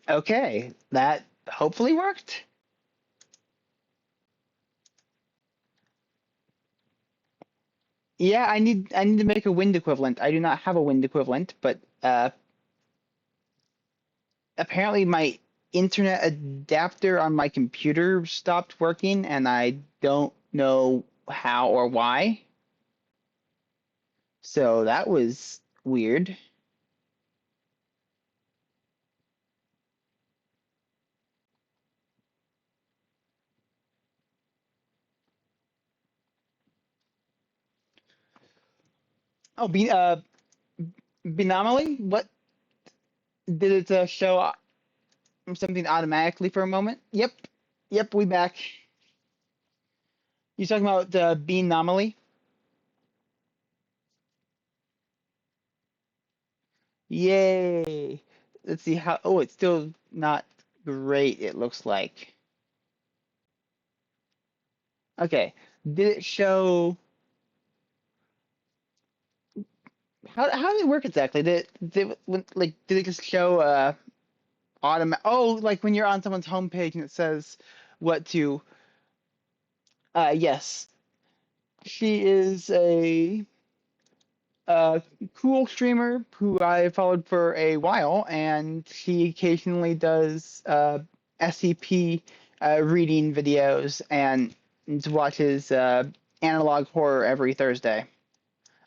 Okay, that hopefully worked. Yeah, I need to make a wind equivalent. I do not have a wind equivalent, but apparently my internet adapter on my computer stopped working, and I don't know how or why. So that was weird. Oh, Binomaly? What did it show something automatically for a moment? Yep, yep, we back. You talking about Beanomaly? Yay! Let's see how. Oh, it's still not great. It looks like. Okay, did it show? How did it work exactly? Did it just show Oh, like when you're on someone's homepage and it says what to. Yes, she is a cool streamer who I followed for a while, and she occasionally does SCP reading videos and watches analog horror every Thursday.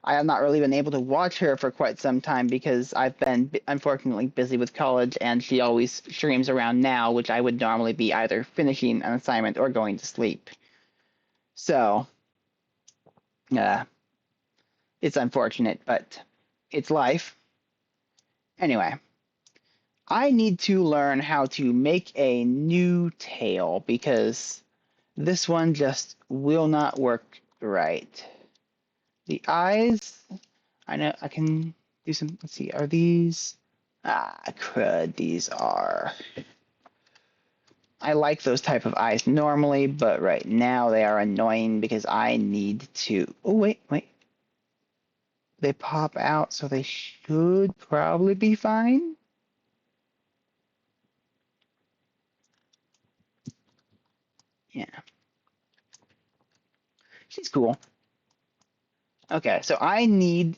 I have not really been able to watch her for quite some time because I've been unfortunately busy with college, and she always streams around now, which I would normally be either finishing an assignment or going to sleep. So, uh, it's unfortunate, but it's life. Anyway, I need to learn how to make a new tail because this one just will not work right. The eyes, I know I can do some. Let's see, are these? Ah, crud, these are. I like those type of eyes normally, but right now they are annoying because I need to. Oh, wait, wait. They pop out, so they should probably be fine. Yeah, she's cool. Okay, so I need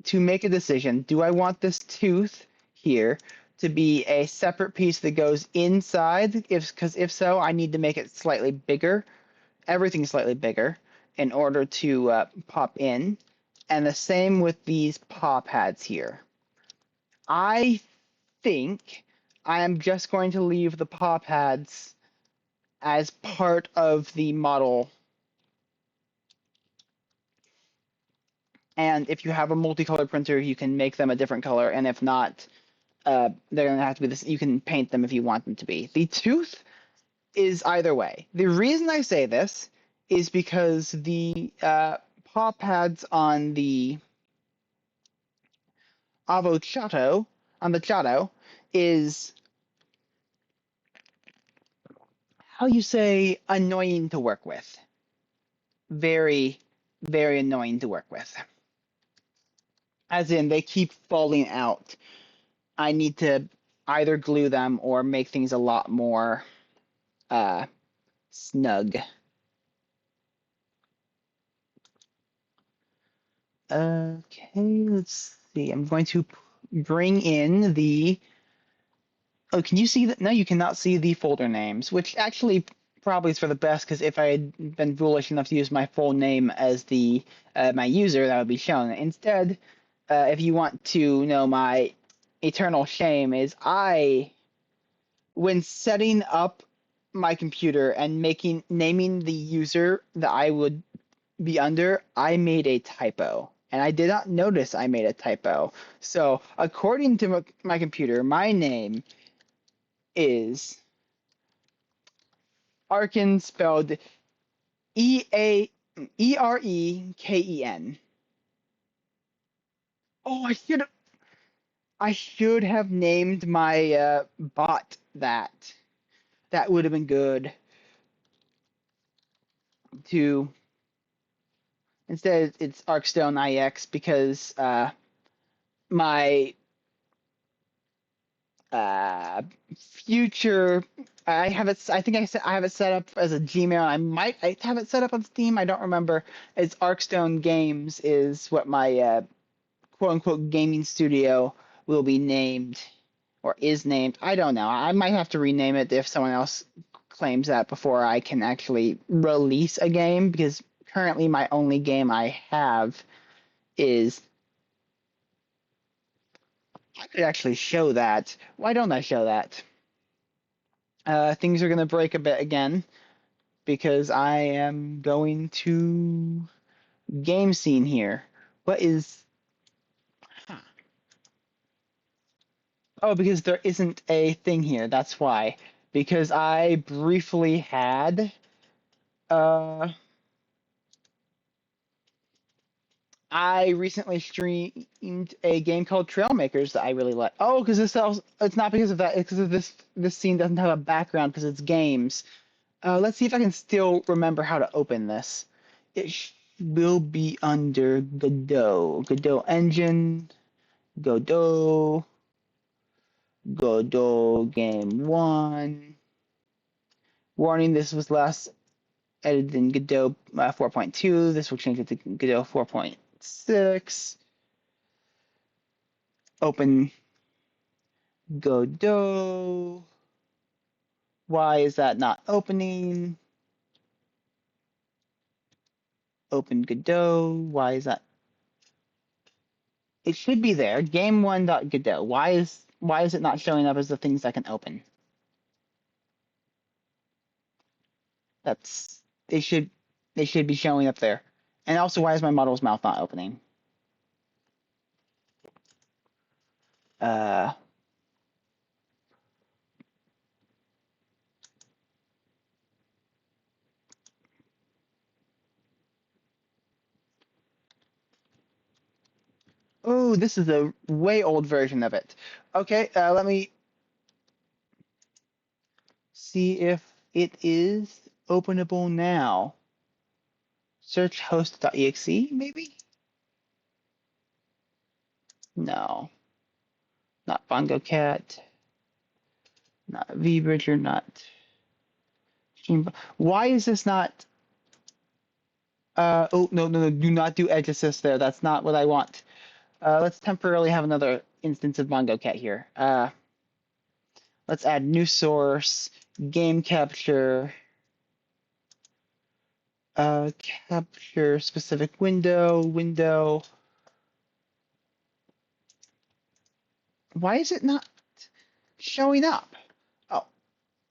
to make a decision. Do I want this tooth here to be a separate piece that goes inside? Because if so, I need to make it slightly bigger, everything slightly bigger, in order to pop in. And the same with these paw pads here. I think I am just going to leave the paw pads as part of the model. And if you have a multicolored printer, you can make them a different color. And if not, they're gonna have to be this. You can paint them if you want them to be. The tooth is either way. The reason I say this is because the paw pads on the avocado on the Chato is how you say annoying to work with. Very, very annoying to work with. As in, they keep falling out. I need to either glue them or make things a lot more uh, snug. Okay, let's see. I'm going to bring in the. Oh, can you see that? No, you cannot see the folder names, which actually probably is for the best because if I had been foolish enough to use my full name as the my user, that would be shown. Instead, if you want to know my eternal shame, is when setting up my computer and making naming the user that I would be under, I made a typo. And I did not notice I made a typo. So, according to my computer, my name is Arken, spelled Ereken. Oh, I should have named my bot that. That would have been good. To instead, it's Arkstone IX because my uh, future. I have it. I think I have it set up as a Gmail. I have it set up on Steam. I don't remember. It's Arkstone Games is what my quote unquote gaming studio will be named or is named. I don't know. I might have to rename it if someone else claims that before I can actually release a game, because currently my only game I have is. I could actually show that. Why don't I show that? Things are going to break a bit again because I am going to game scene here. What is... Huh. Oh, because there isn't a thing here. That's why. Because I briefly had... Uh, I recently streamed a game called Trailmakers that I really like. Oh, because it's not because of that. It's because of this scene doesn't have a background because it's games. Let's see if I can still remember how to open this. Will be under Godot. Godot engine. Godot. Godot game 1. Warning, this was last edited in Godot 4.2. This will change it to Godot 4.6. Open Godot. Why is that not opening? Open Godot. Why is that? It should be there. Game1.Godot. Why is it not showing up as the things I can open? That's they should be showing up there. And also, why is my model's mouth not opening? Uh, oh, this is a way old version of it. Okay, let me see if it is openable now. Search host.exe, maybe? No, not Bongo Cat, not VBridger, not Stream. Why is this not? Oh, no, no, no, do not do Edge Assist there. That's not what I want. Let's temporarily have another instance of Bongo Cat here. Let's add new source, game capture, capture specific window. Why is it not showing up? Oh,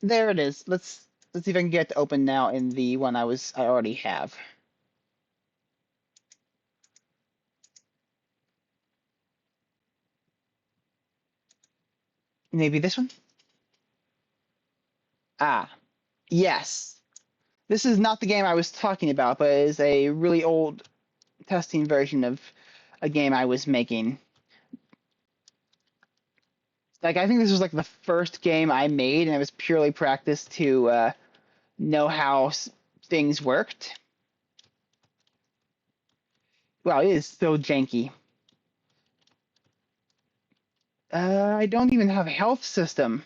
there it is. Let's see if I can get it to open now in the one I already have. Maybe this one? Ah, yes. This is not the game I was talking about, but it is a really old testing version of a game I was making. Like, I think this was like the first game I made, and it was purely practice to know how things worked. Wow, it is so janky. I don't even have a health system.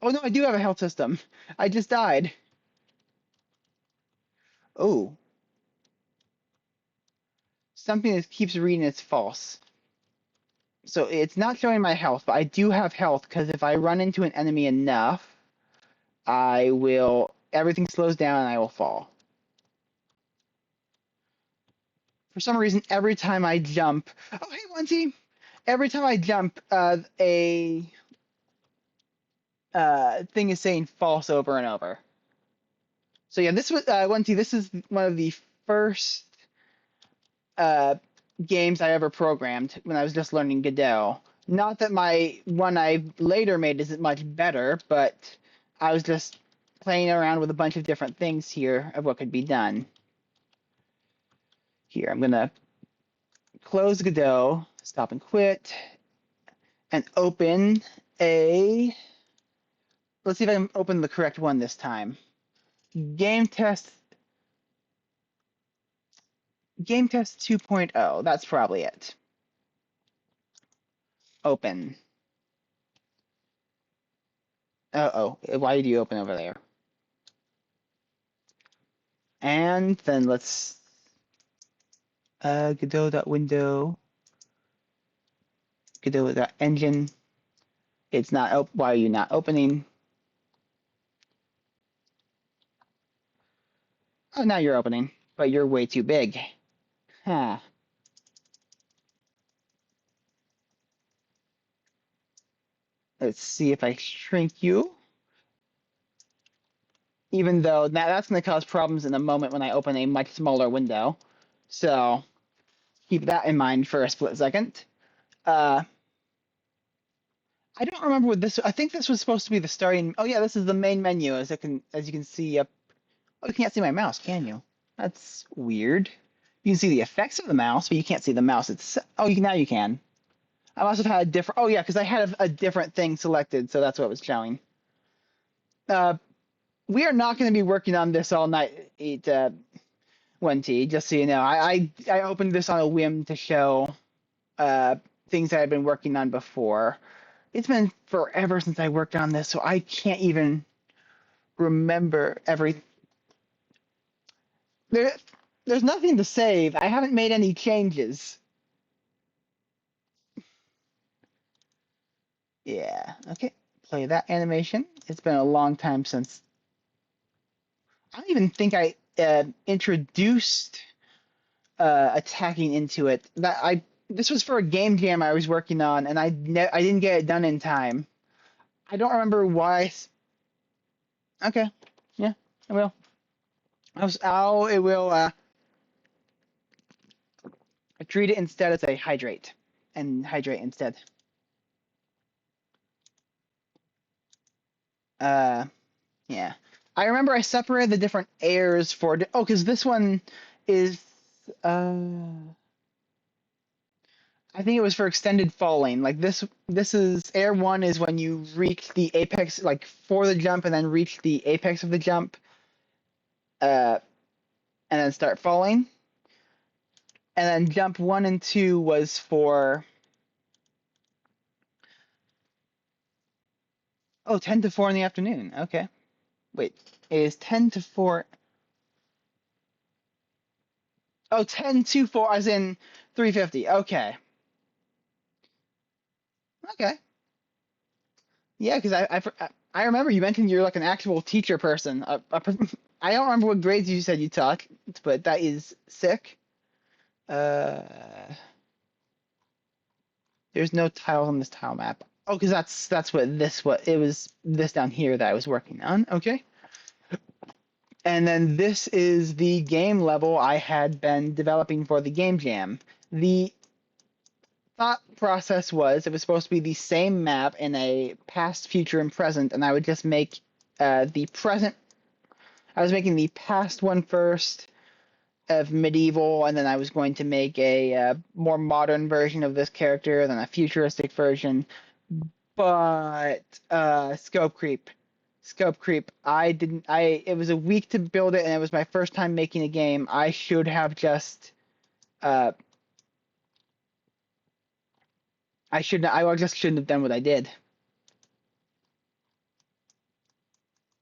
Oh no, I do have a health system. I just died. Oh, something that keeps reading it's false. So it's not showing my health, but I do have health because if I run into an enemy enough, everything slows down and I will fall. For some reason, every time I jump, oh hey Onesie, every time I jump, a thing is saying false over and over. So yeah, this was Onesie. This is one of the first uh, games I ever programmed when I was just learning Godot. Not that my one I later made isn't much better, but I was just playing around with a bunch of different things here of what could be done. Here, I'm gonna close Godot, stop and quit, and open a. Let's see if I can open the correct one this time. Game test. Game test 2.0. That's probably it. Open. Uh-oh, why did you open over there? And then let's Godot that window, Godot that engine. It's not op why are you not opening? Oh, now you're opening, but you're way too big. Huh. Let's see if I shrink you. Even though that's going to cause problems in a moment when I open a much smaller window. So keep that in mind for a split second. Uh, I don't remember what this. I think this was supposed to be the starting. Oh yeah, this is the main menu, as you can see up. Oh, you can't see my mouse, can you? That's weird. You can see the effects of the mouse, but you can't see the mouse. Oh, now you can. I must have had a different. Oh yeah, because I had a different thing selected, so that's what was showing. Uh, we are not going to be working on this all night. 1T, just so you know. I opened this on a whim to show uh, things that I've been working on before. It's been forever since I worked on this, so I can't even remember every. There, there's nothing to save. I haven't made any changes. Yeah. Okay. Play that animation. It's been a long time since. I don't even think I introduced attacking into it. This was for a game jam I was working on, and I didn't get it done in time. I don't remember why. Okay, yeah, I will. It will treat it instead as a hydrate, and hydrate instead. Uh, yeah. I remember I separated the different airs for. Oh, because this one is. I think it was for extended falling. Like this is air one is when you reach the apex, like for the jump, and then reach the apex of the jump, uh, and then start falling. And then jump 1 and 2 was for 10 to 4 in the afternoon. Okay. Wait, it is 10 to 4. Oh, 10 to 4 as in 3:50. Okay. Okay. Yeah, because I remember you mentioned you're like an actual teacher person. I don't remember what grades you said you taught, but that is sick. Uh, there's no tiles on this tile map. Oh, because that's what it was this down here that I was working on. Okay. And then this is the game level I had been developing for the game jam. The thought process was it was supposed to be the same map in a past, future, and present, and I would just make the present. I was making the past one first of medieval, and then I was going to make a more modern version of this character, then a futuristic version. But scope creep. I didn't. It was a week to build it, and it was my first time making a game. I should have just. Uh, I shouldn't. I just shouldn't have done what I did.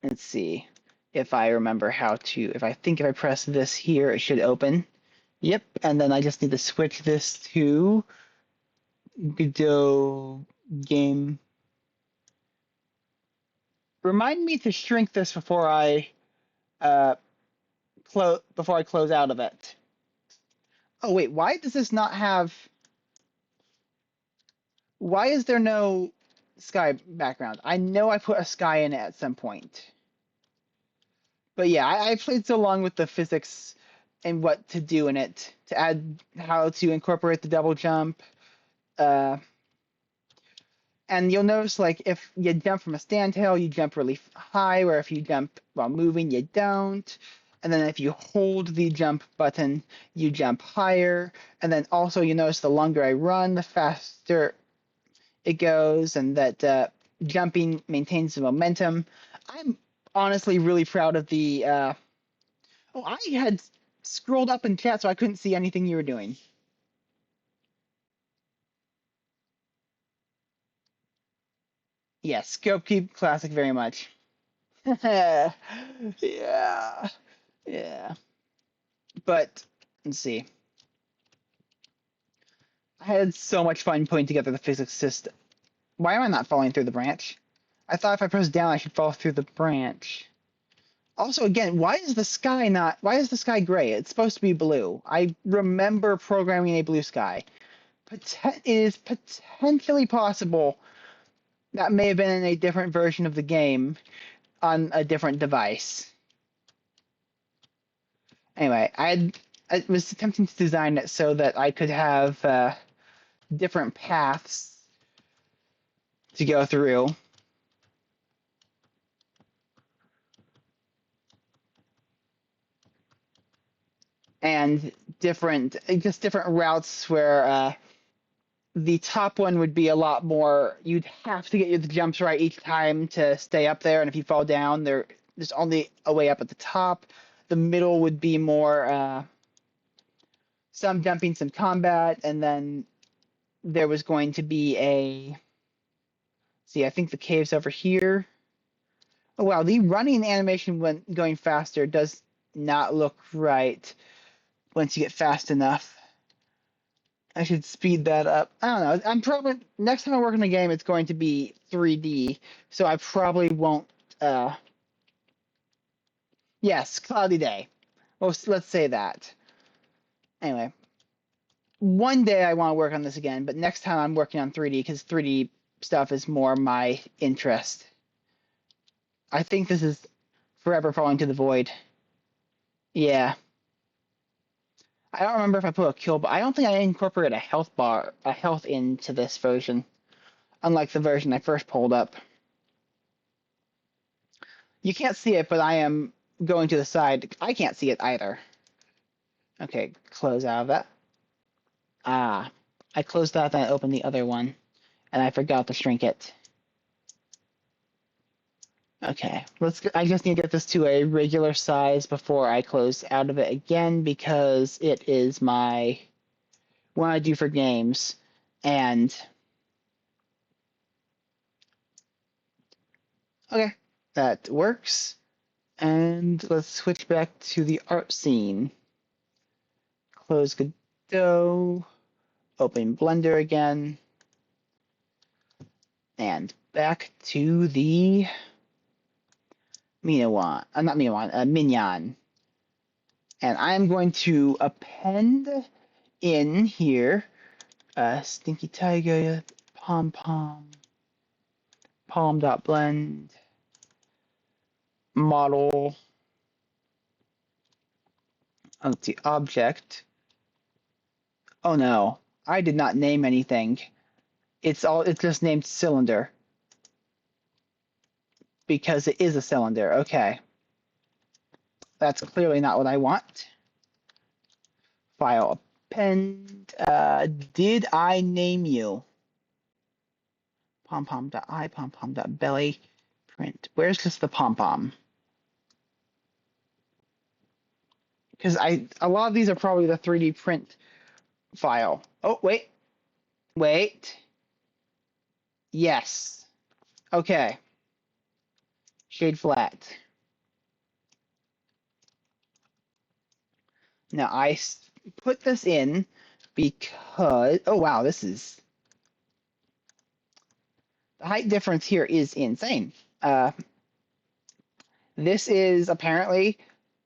Let's see if I remember how to. If I press this here, it should open. Yep, and then I just need to switch this to Godot game. Remind me to shrink this uh before I close out of it. Oh wait, why does this not have? Why is there no sky background? I know I put a sky in it at some point. But yeah, I played so long with the physics and what to do in it to add how to incorporate the double jump. Uh, and you'll notice like if you jump from a standtail, you jump really high, or if you jump while moving, you don't. And then if you hold the jump button, you jump higher. And then also you notice the longer I run, the faster it goes, and that jumping maintains the momentum. I'm honestly really proud of the. Oh, I had scrolled up in chat so I couldn't see anything you were doing. Yes, Scope Keep Classic very much. Yeah. Yeah. But let's see. I had so much fun putting together the physics system. Why am I not falling through the branch? I thought if I press down I should fall through the branch. Also, again, why is the sky gray? It's supposed to be blue. I remember programming a blue sky. It is potentially possible that may have been in a different version of the game on a different device. Anyway, I was attempting to design it so that I could have different paths to go through. And different routes where the top one would be a lot more. You'd have to get the jumps right each time to stay up there, and if you fall down, there's only a way up at the top. The middle would be more some jumping, some combat, and then there was going to be a. See, I think the cave's over here. Oh wow, the running animation when going faster does not look right once you get fast enough. I should speed that up. I don't know. I'm probably next time I work on a game, it's going to be 3D, so I probably won't. Yes, cloudy day. Well, let's say that. Anyway, one day I want to work on this again, but next time I'm working on 3D because 3D stuff is more my interest. I think this is forever falling to the void. Yeah. I don't remember if I put a kill, but I don't think I incorporated a health into this version, unlike the version I first pulled up. You can't see it, but I am going to the side. I can't see it either. Okay, close out of that. Ah, I closed that, then I opened the other one, and I forgot to shrink it. Okay, I just need to get this to a regular size before I close out of it again because it is my one I do for games, and okay, that works. And let's switch back to the art scene. Close Godot, open Blender again, and back to the Minyan. And I'm going to append in here Stinky Tiger, palm.blend, model, let's see, object. Oh no, I did not name anything. It's just named cylinder. Because it is a cylinder. Okay. That's clearly not what I want. File append. Did I name you? Pompom.I, pompom.belly, print. Where's just the pompom? Because a lot of these are probably the 3D print file. Oh, wait. Wait. Yes. Okay. Shade flat. Now I put this in because, oh wow, this is, the height difference here is insane. This is apparently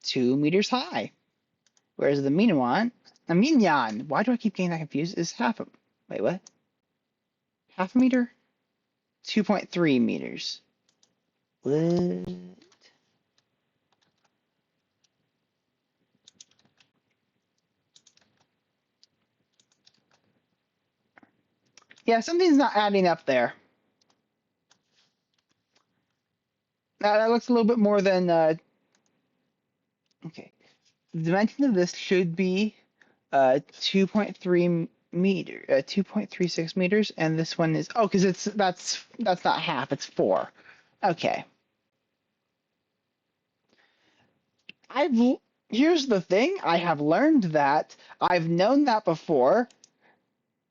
2 meters high, whereas the Minyan, why do I keep getting that confused? Is wait, what? Half a meter? 2.3 meters. What? Yeah, something's not adding up there. Now that looks a little bit more than, okay. The dimension of this should be 2.3 meter, 2.36 meters, and this one is, oh, because that's not half, it's 4. Okay. Here's the thing, I have learned that, I've known that before,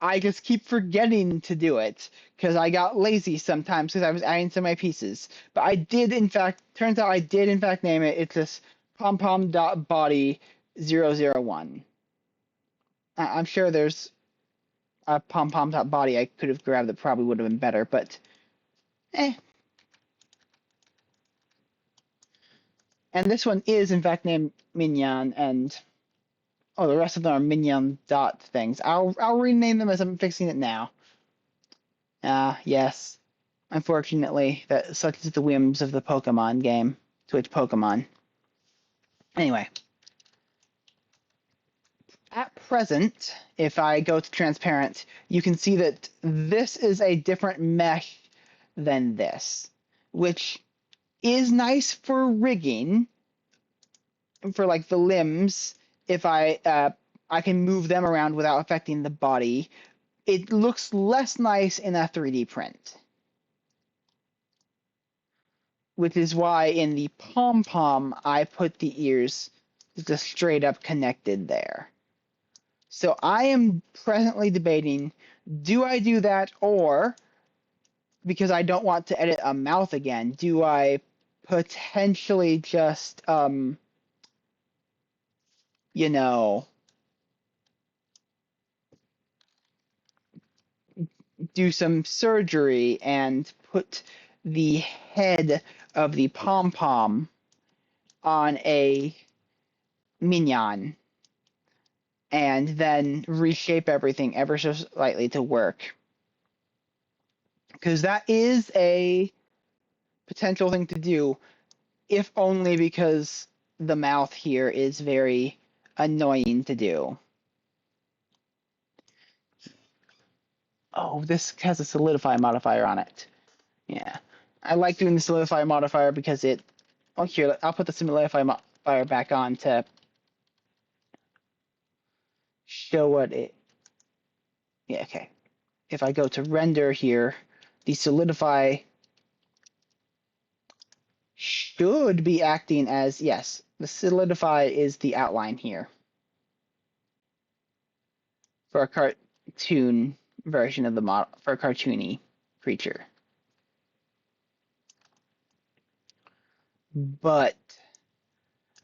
I just keep forgetting to do it because I got lazy sometimes because I was adding some of my pieces. But I did, in fact, turns out I did, in fact, name it. It's this pompom.body001. I'm sure there's a pompom.body I could have grabbed that probably would have been better, but eh. And this one is, in fact, named Minyan, and oh, the rest of them are Minyan dot things. I'll rename them as I'm fixing it now. Yes. Unfortunately, that such is the whims of the Pokemon game. Switch Pokemon. Anyway, at present, if I go to transparent, you can see that this is a different mesh than this, which is nice for rigging, for like the limbs. If I can move them around without affecting the body, it looks less nice in a 3D print. Which is why in the pom-pom, I put the ears just straight up connected there. So I am presently debating, do I do that, or, because I don't want to edit a mouth again, do I potentially just, you know, do some surgery and put the head of the pom-pom on a Minyan and then reshape everything ever so slightly to work. Because that is a potential thing to do, if only because the mouth here is very annoying to do. Oh, this has a solidify modifier on it. Yeah. I like doing the solidify modifier because it... Oh, here, I'll put the solidify modifier back on to show what it... Yeah, okay. If I go to render here, the solidify should be acting as... Yes, the solidify is the outline here for a cartoon version of the model, for a cartoony creature. But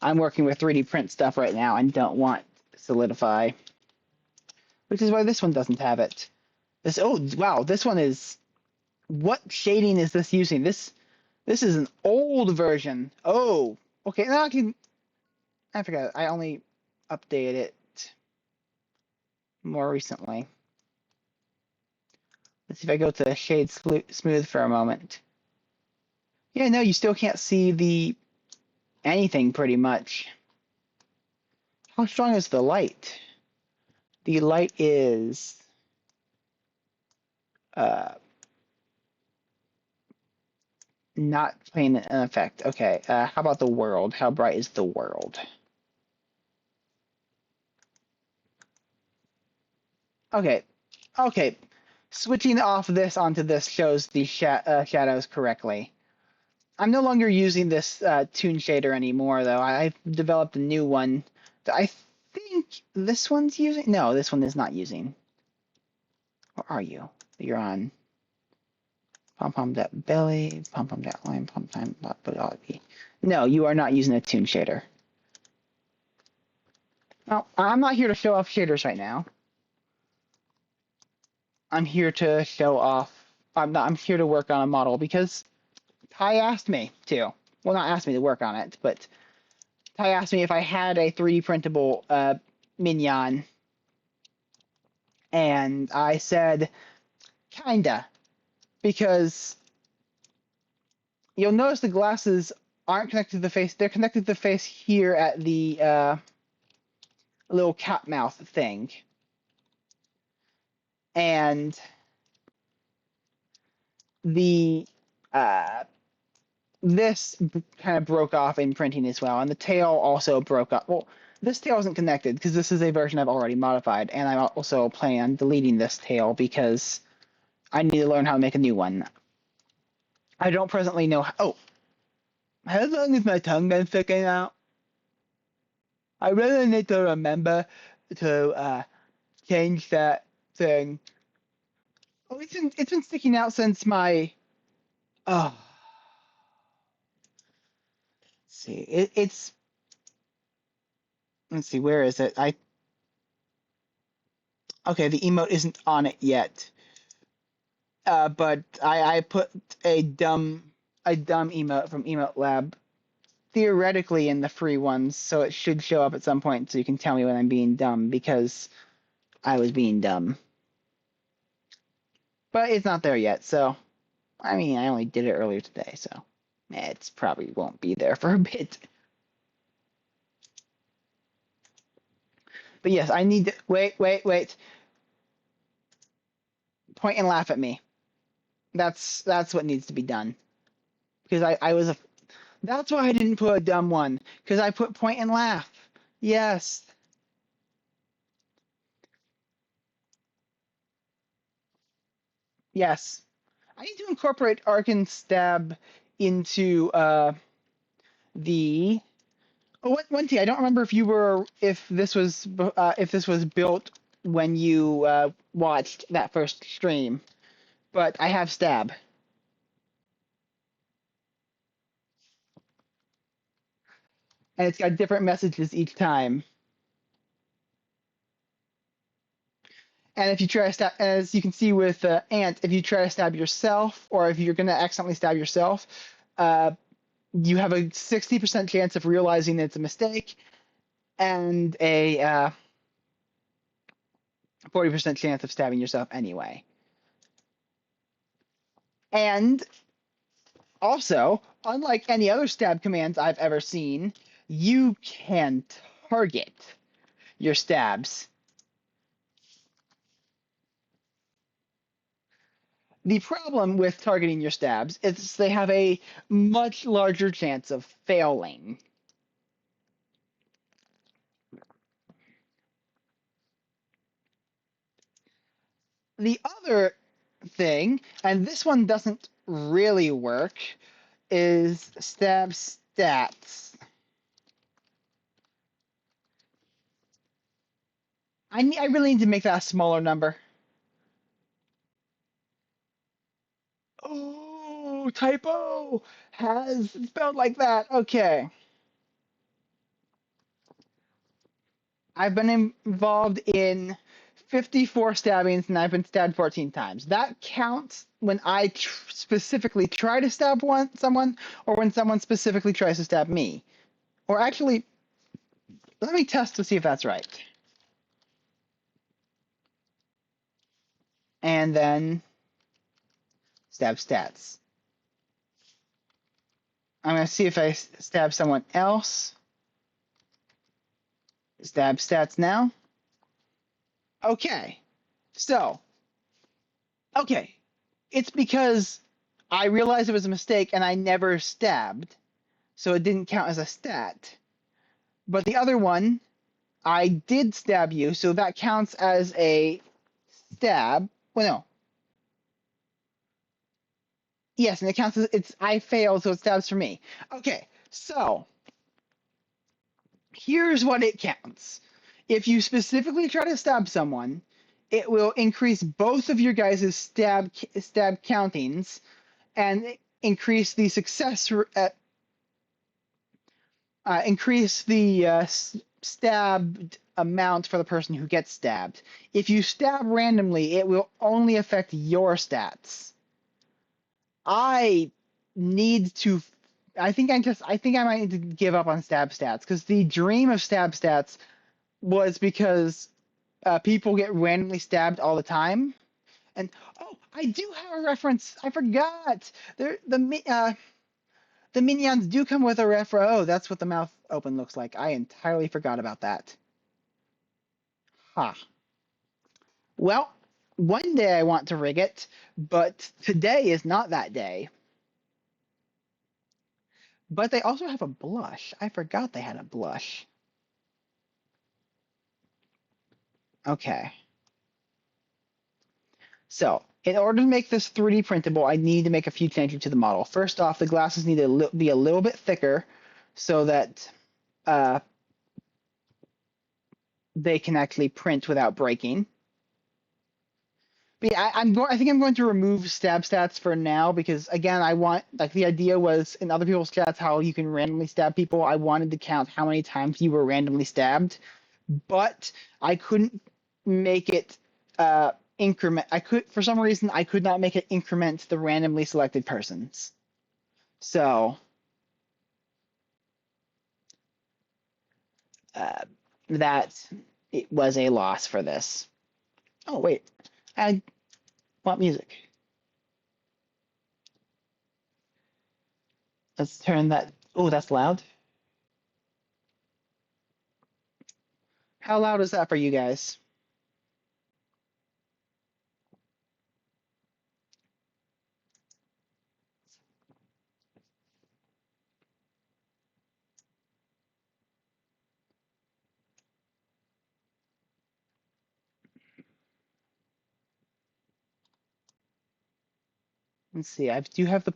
I'm working with 3D print stuff right now and don't want solidify, which is why this one doesn't have it. This, oh wow, this one is, what shading is this using? This is an old version. Oh, okay, now I forgot, I only updated it more recently. Let's see if I go to shade smooth for a moment. Yeah, no, you still can't see the anything pretty much. How strong is the light? The light is not playing an effect. Okay, how about the world? How bright is the world? Okay, okay. Switching off this onto this shows the shadows correctly. I'm no longer using this toon shader anymore, though. I've developed a new one that I think this one's using. No, this one is not using. Where are you? You're on pom-pom.belly, pom-pom.line, pom-pom.body. No, you are not using a toon shader. Well, I'm not here to show off shaders right now. I'm here to show off. I'm here to work on a model because Ty asked me to. Well, not asked me to work on it, but Ty asked me if I had a 3D printable Minyan, and I said, kinda, because you'll notice the glasses aren't connected to the face. They're connected to the face here at the little cat mouth thing. And the this kind of broke off in printing as well, and the tail also broke up. Well, this tail isn't connected because this is a version I've already modified, and I also plan on deleting this tail because I need to learn how to make a new one. I don't presently know how. Oh, how long has my tongue been sticking out? I really need to remember to change that thing. Oh, it's been sticking out since my. Oh, let's see. It's let's see. Where is it? Okay. The emote isn't on it yet. But I put a dumb emote from Emote Lab theoretically in the free ones, so it should show up at some point so you can tell me when I'm being dumb because I was being dumb. But it's not there yet, so I mean I only did it earlier today, so it's probably won't be there for a bit. But yes, I need to wait. Point and laugh at me. That's what needs to be done. Because I was a that's why I didn't put a dumb one. Because I put point and laugh. Yes. Yes. I need to incorporate Arc and Stab into the. Oh, one thing I don't remember if this was built when you watched that first stream, but I have Stab, and it's got different messages each time. And if you try to stab, as you can see with Ant, if you try to stab yourself, or if you're going to accidentally stab yourself, uh, you have a 60% chance of realizing that it's a mistake, and a 40% chance of stabbing yourself anyway. And also, unlike any other stab commands I've ever seen, you can target your stabs. The problem with targeting your stabs is they have a much larger chance of failing. The other thing, and this one doesn't really work, is stab stats. I really need to make that a smaller number. Oh, typo has spelled like that. Okay. I've been involved in 54 stabbings and I've been stabbed 14 times. That counts when I specifically try to stab someone or when someone specifically tries to stab me. Or actually, let me test to see if that's right. And then stab stats. I'm going to see if I stab someone else. Stab stats now. Okay. So, okay. It's because I realized it was a mistake and I never stabbed. So it didn't count as a stat. But the other one, I did stab you, so that counts as a stab. Well, no. Yes, and it counts as I failed, so it stabs for me. Okay, so here's what it counts. If you specifically try to stab someone, it will increase both of your guys' stab countings and increase the increase the stabbed amount for the person who gets stabbed. If you stab randomly, it will only affect your stats. I need to. I think I might need to give up on stab stats because the dream of stab stats was because people get randomly stabbed all the time. And oh, I do have a reference. I forgot. The minions do come with a refro. Oh, that's what the mouth open looks like. I entirely forgot about that. Ha. Huh. Well, one day I want to rig it, but today is not that day. But they also have a blush. I forgot they had a blush. Okay. So, in order to make this 3D printable, I need to make a few changes to the model. First off, the glasses need to be a little bit thicker so that they can actually print without breaking. I think I'm going to remove stab stats for now because again, I want like the idea was in other people's chats how you can randomly stab people. I wanted to count how many times you were randomly stabbed, but I couldn't make it increment. I could for some reason I could not make it increment the randomly selected persons. So uh, that it was a loss for this. Oh wait, I want music. Let's turn that. Oh, that's loud. How loud is that for you guys? Let's see. I do have the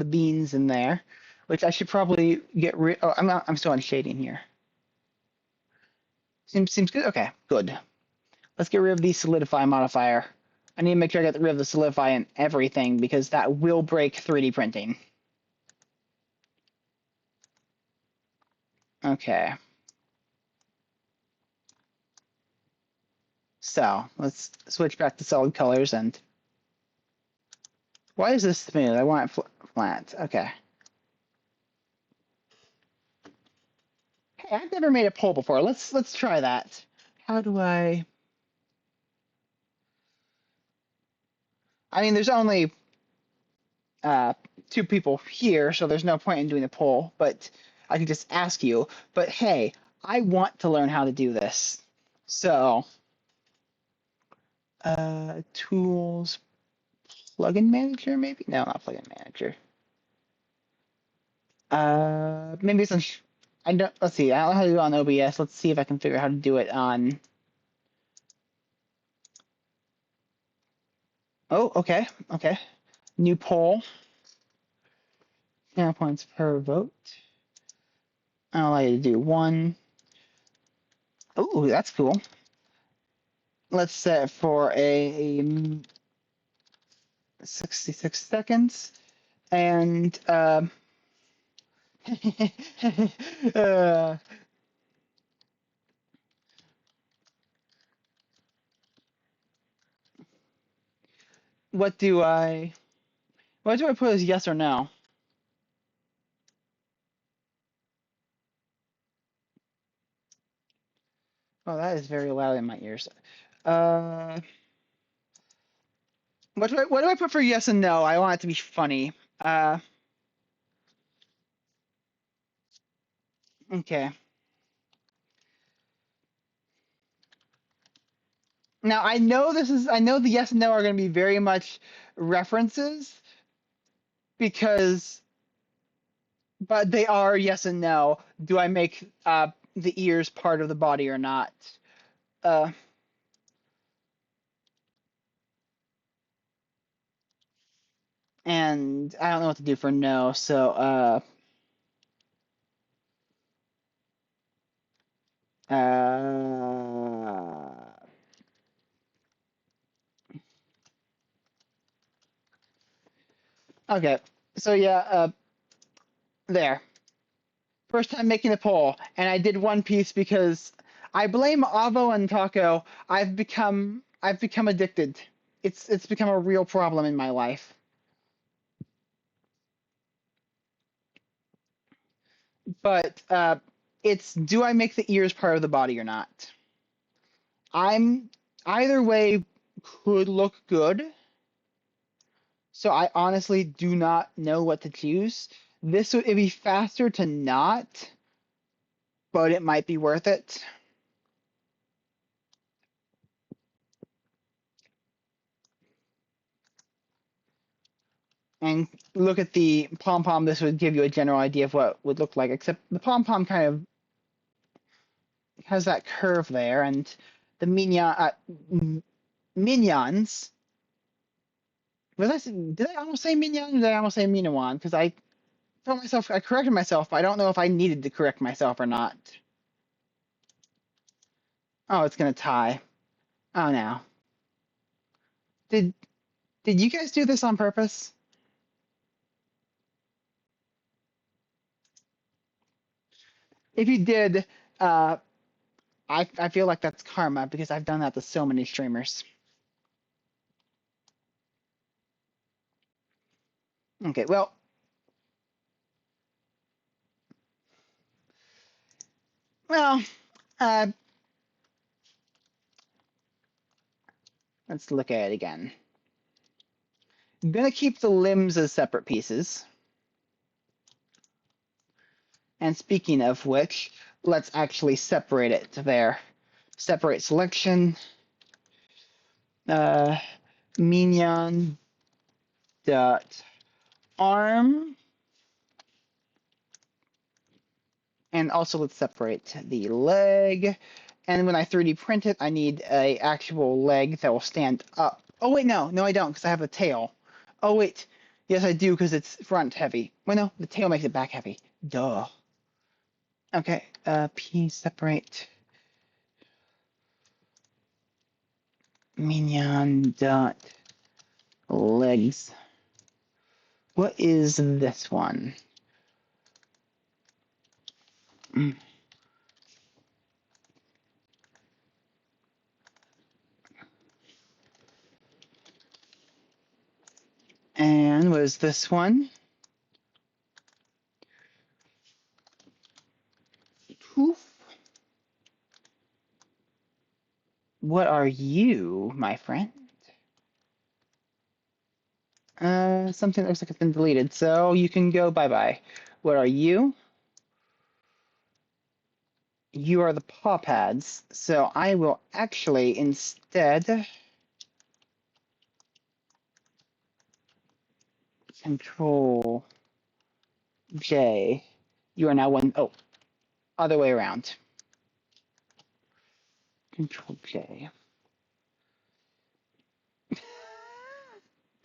beans in there, which I should probably get rid. Oh, I'm still on shading here. Seems good. Okay, good. Let's get rid of the solidify modifier. I need to make sure I get rid of the solidify and everything because that will break 3D printing. Okay. So let's switch back to solid colors and why is this smooth? I want it flat. Okay. Hey, I've never made a poll before. Let's try that. How do I? I mean, there's only uh, two people here, so there's no point in doing a poll. But I could just ask you. But hey, I want to learn how to do this. So, tools, plugin manager, maybe? No, not plugin manager. Maybe it's on. I don't. Let's see. I don't know how to do it on OBS. Let's see if I can figure out how to do it on. Oh, okay, okay. New poll. Now points per vote. I'll allow you to do one. Oh, that's cool. Let's set it for a 66 seconds. And uh, what do I put as yes or no? Oh, that is very loud in my ears. Uh, what do I put for yes and no? I want it to be funny. Okay. Now I know the yes and no are going to be very much references because but they are yes and no. Do I make the ears part of the body or not? Uh, and I don't know what to do for no. So okay. So yeah, there. First time making a poll, and I did One Piece because I blame Avo and Taco. I've become addicted. It's become a real problem in my life. But it's do I make the ears part of the body or not? I'm either way could look good. So I honestly do not know what to choose. This would it'd be faster to not, but it might be worth it. And look at the pom pom. This would give you a general idea of what would look like. Except the pom pom kind of has that curve there, and the minions. Did I almost say minion? Or did I almost say miniwan? Because I corrected myself, but I don't know if I needed to correct myself or not. Oh, it's gonna tie. Oh no. Did you guys do this on purpose? If you did, uh, I feel like that's karma because I've done that to so many streamers. Okay, well, uh, let's look at it again. I'm gonna keep the limbs as separate pieces. And speaking of which, let's actually separate it there. Separate selection, uh, Minyan dot arm, and also let's separate the leg. And when I 3D print it, I need a actual leg that will stand up. Oh wait, no, I don't, because I have a tail. Oh wait, yes I do, because it's front heavy. Well, no, the tail makes it back heavy. Duh. Okay, P separate Minyan dot legs. What is this one? And what is this one? Poof. What are you, my friend? Something that looks like it's been deleted, so you can go bye-bye. What are you? You are the paw pads, so I will actually instead Control J. You are now one, oh, other way around. Control J.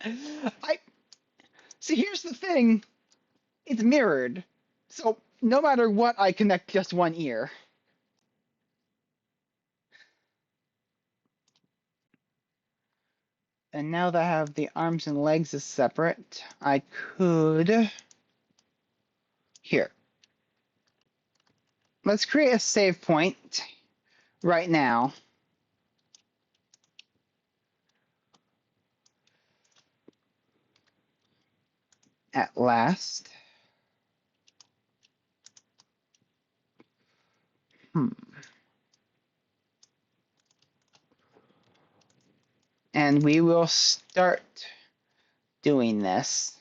I see, here's the thing. It's mirrored. So no matter what, I connect just one ear. And now that I have the arms and legs as separate, I could... Here. Let's create a save point right now. At last. And we will start doing this.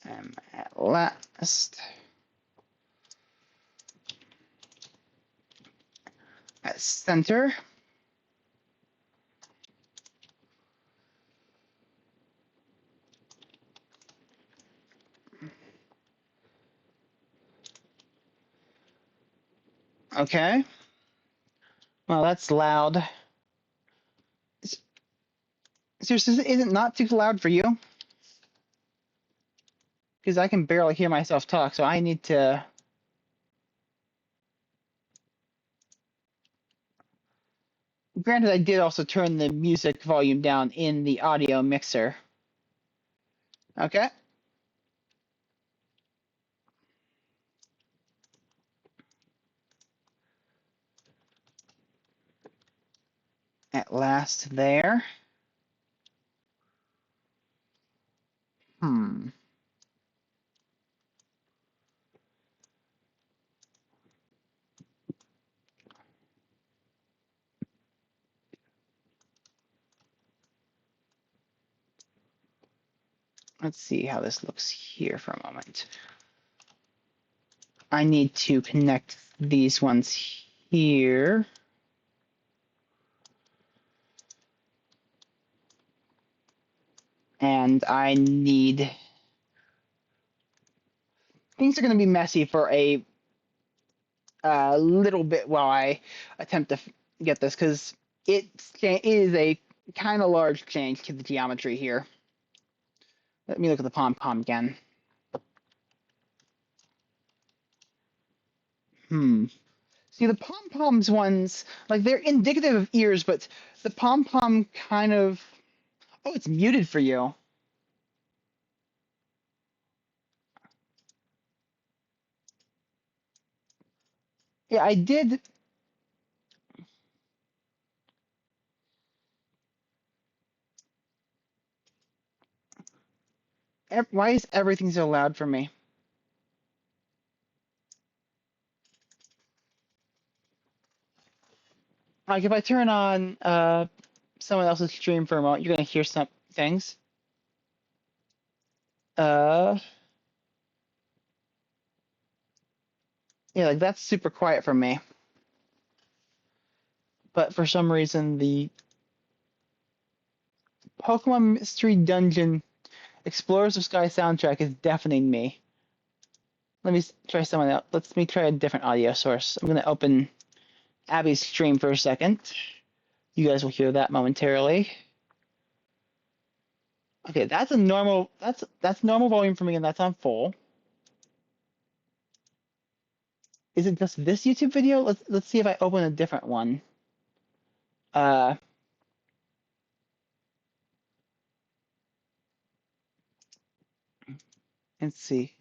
At last. At center. Okay. Well, that's loud. Seriously, is it not too loud for you? Because I can barely hear myself talk, so I need to... Granted, I did also turn the music volume down in the audio mixer. Okay. At last there. Let's see how this looks here for a moment. I need to connect these ones here. And I need... Things are going to be messy for a little bit while I attempt to get this, because it is a kind of large change to the geometry here. Let me look at the pom-pom again. See, the pom-poms ones, like they're indicative of ears, but the pom-pom kind of. Oh, it's muted for you. Yeah, I did. Why is everything so loud for me? Like if I turn on someone else's stream for a moment, you're gonna hear some things. Uh, yeah, like that's super quiet for me. But for some reason, the Pokemon Mystery Dungeon Explorers of Sky soundtrack is deafening me. Let me try someone else. Let me try a different audio source. I'm gonna open Abby's stream for a second. You guys will hear that momentarily. Okay, that's a normal. That's normal volume for me, and that's on full. Is it just this YouTube video? Let's see if I open a different one. Uh, let's see.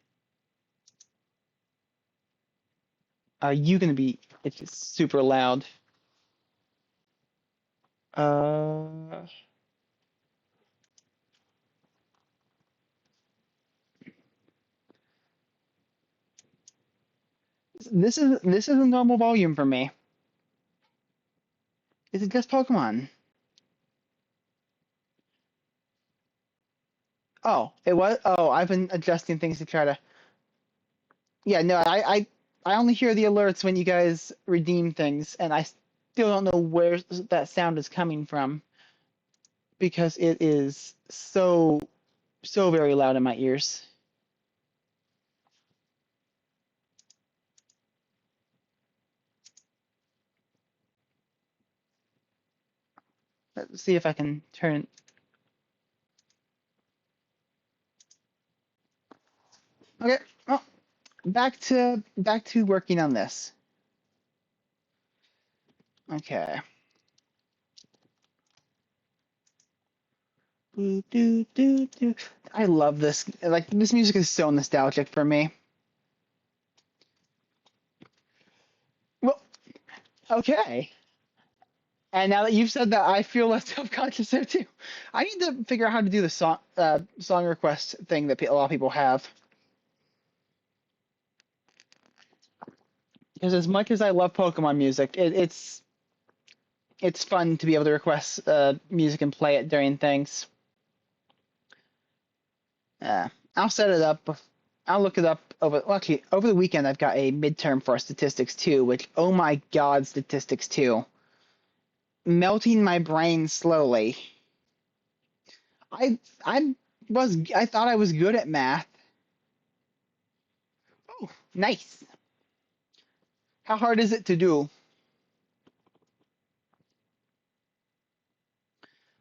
Are you gonna be? It's just super loud. Uh, this is a normal volume for me. Is it just Pokemon? Oh, it was. Oh, I've been adjusting things to try to. Yeah, no, I only hear the alerts when you guys redeem things, and I still don't know where that sound is coming from because it is so very loud in my ears. Let's see if I can turn. Okay, well, back to working on this. Okay. Do, do, do, do. I love this. Like this music is so nostalgic for me. Well, okay. And now that you've said that, I feel less self-conscious there too. I need to figure out how to do the song request thing that a lot of people have. Because as much as I love Pokemon music, it's fun to be able to request music and play it during things. I'll set it up. I'll look it up over. Well, actually, over the weekend, I've got a midterm for Statistics 2, which, oh my God, Statistics 2. Melting my brain slowly. I thought I was good at math. Oh, nice. How hard is it to do?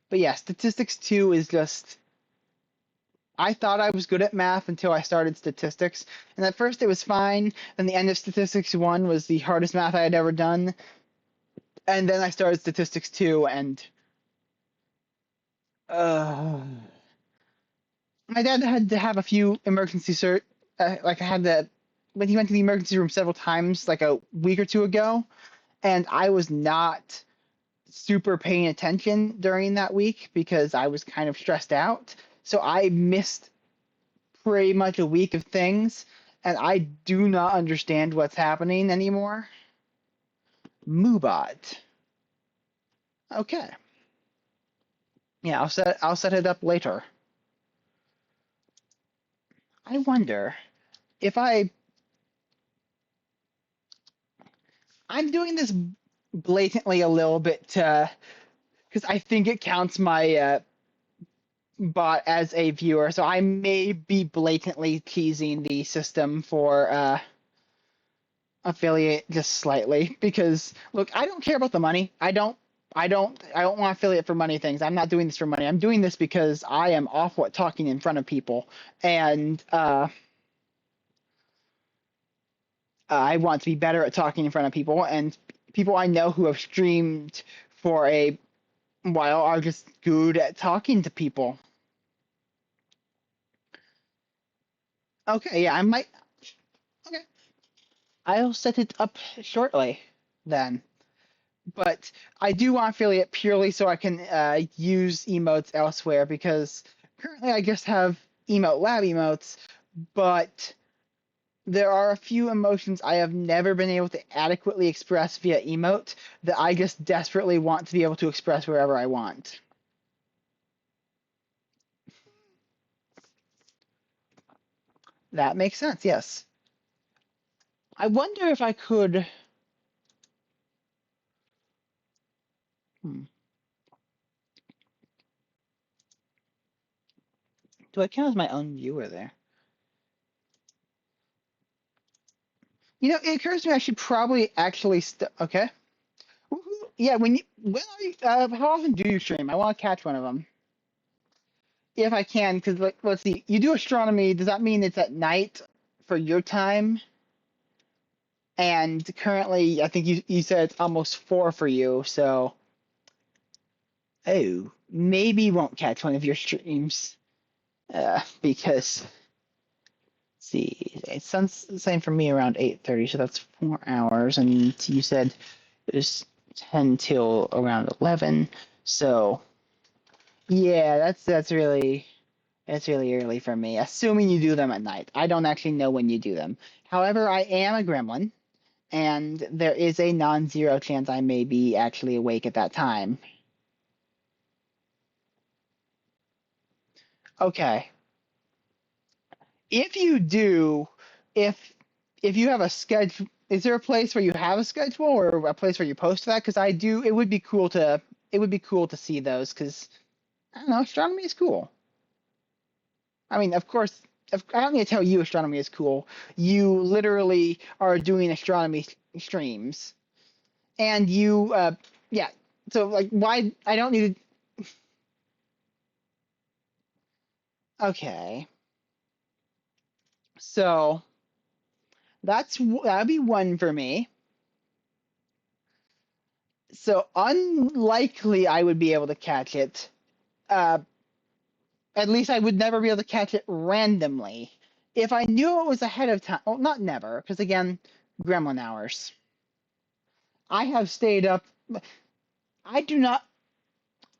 But yeah, Statistics 2 is just. I thought I was good at math until I started statistics. And at first it was fine. Then the end of Statistics 1 was the hardest math I had ever done. And then I started Statistics 2, and uh, my dad had to have a few emergency like I had to, when he went to the emergency room several times, like a week or two ago, and I was not super paying attention during that week because I was kind of stressed out. So I missed pretty much a week of things, and I do not understand what's happening anymore. Moobot. Okay. Yeah, I'll set it up later. I wonder if I'm doing this blatantly a little bit because I think it counts my bot as a viewer, so I may be blatantly teasing the system for affiliate just slightly because look, I don't care about the money. I don't want affiliate for money things. I'm not doing this for money. I'm doing this because I am awful at talking in front of people, and I want to be better at talking in front of people, and people I know who have streamed for a while are just good at talking to people. Okay, yeah, I might. Okay, I'll set it up shortly then. But I do want to affiliate purely so I can use emotes elsewhere because currently I just have emote lab emotes, but there are a few emotions I have never been able to adequately express via emote that I just desperately want to be able to express wherever I want. That makes sense, yes. I wonder if I could. Hmm, do I count as my own viewer there? You know, it occurs to me I should probably actually. Okay. Woohoo. Yeah, when are you, how often do you stream? I want to catch one of them if I can, because like, let's see, you do astronomy. Does that mean it's at night for your time? And currently, I think you said it's almost 4 for you, so oh, maybe won't catch one of your streams, because see, it's same for me around 8:30, so that's 4 hours, and you said it was 10 till around 11, so yeah, that's really early for me. Assuming you do them at night, I don't actually know when you do them. However, I am a gremlin, and there is a non-zero chance I may be actually awake at that time. Okay. If you do, if if you have a schedule, is there a place where you have a schedule or a place where you post that? Because I do, it would be cool to see those because I don't know, astronomy is cool. I mean, of course, I don't need to tell you astronomy is cool. You literally are doing astronomy streams, and yeah. So like, why? I don't need to. Okay, so that'd be one for me. So unlikely I would be able to catch it. Uh, at least I would never be able to catch it randomly. If I knew it was ahead of time, well, not never, because again, gremlin hours. I have stayed up. I do not.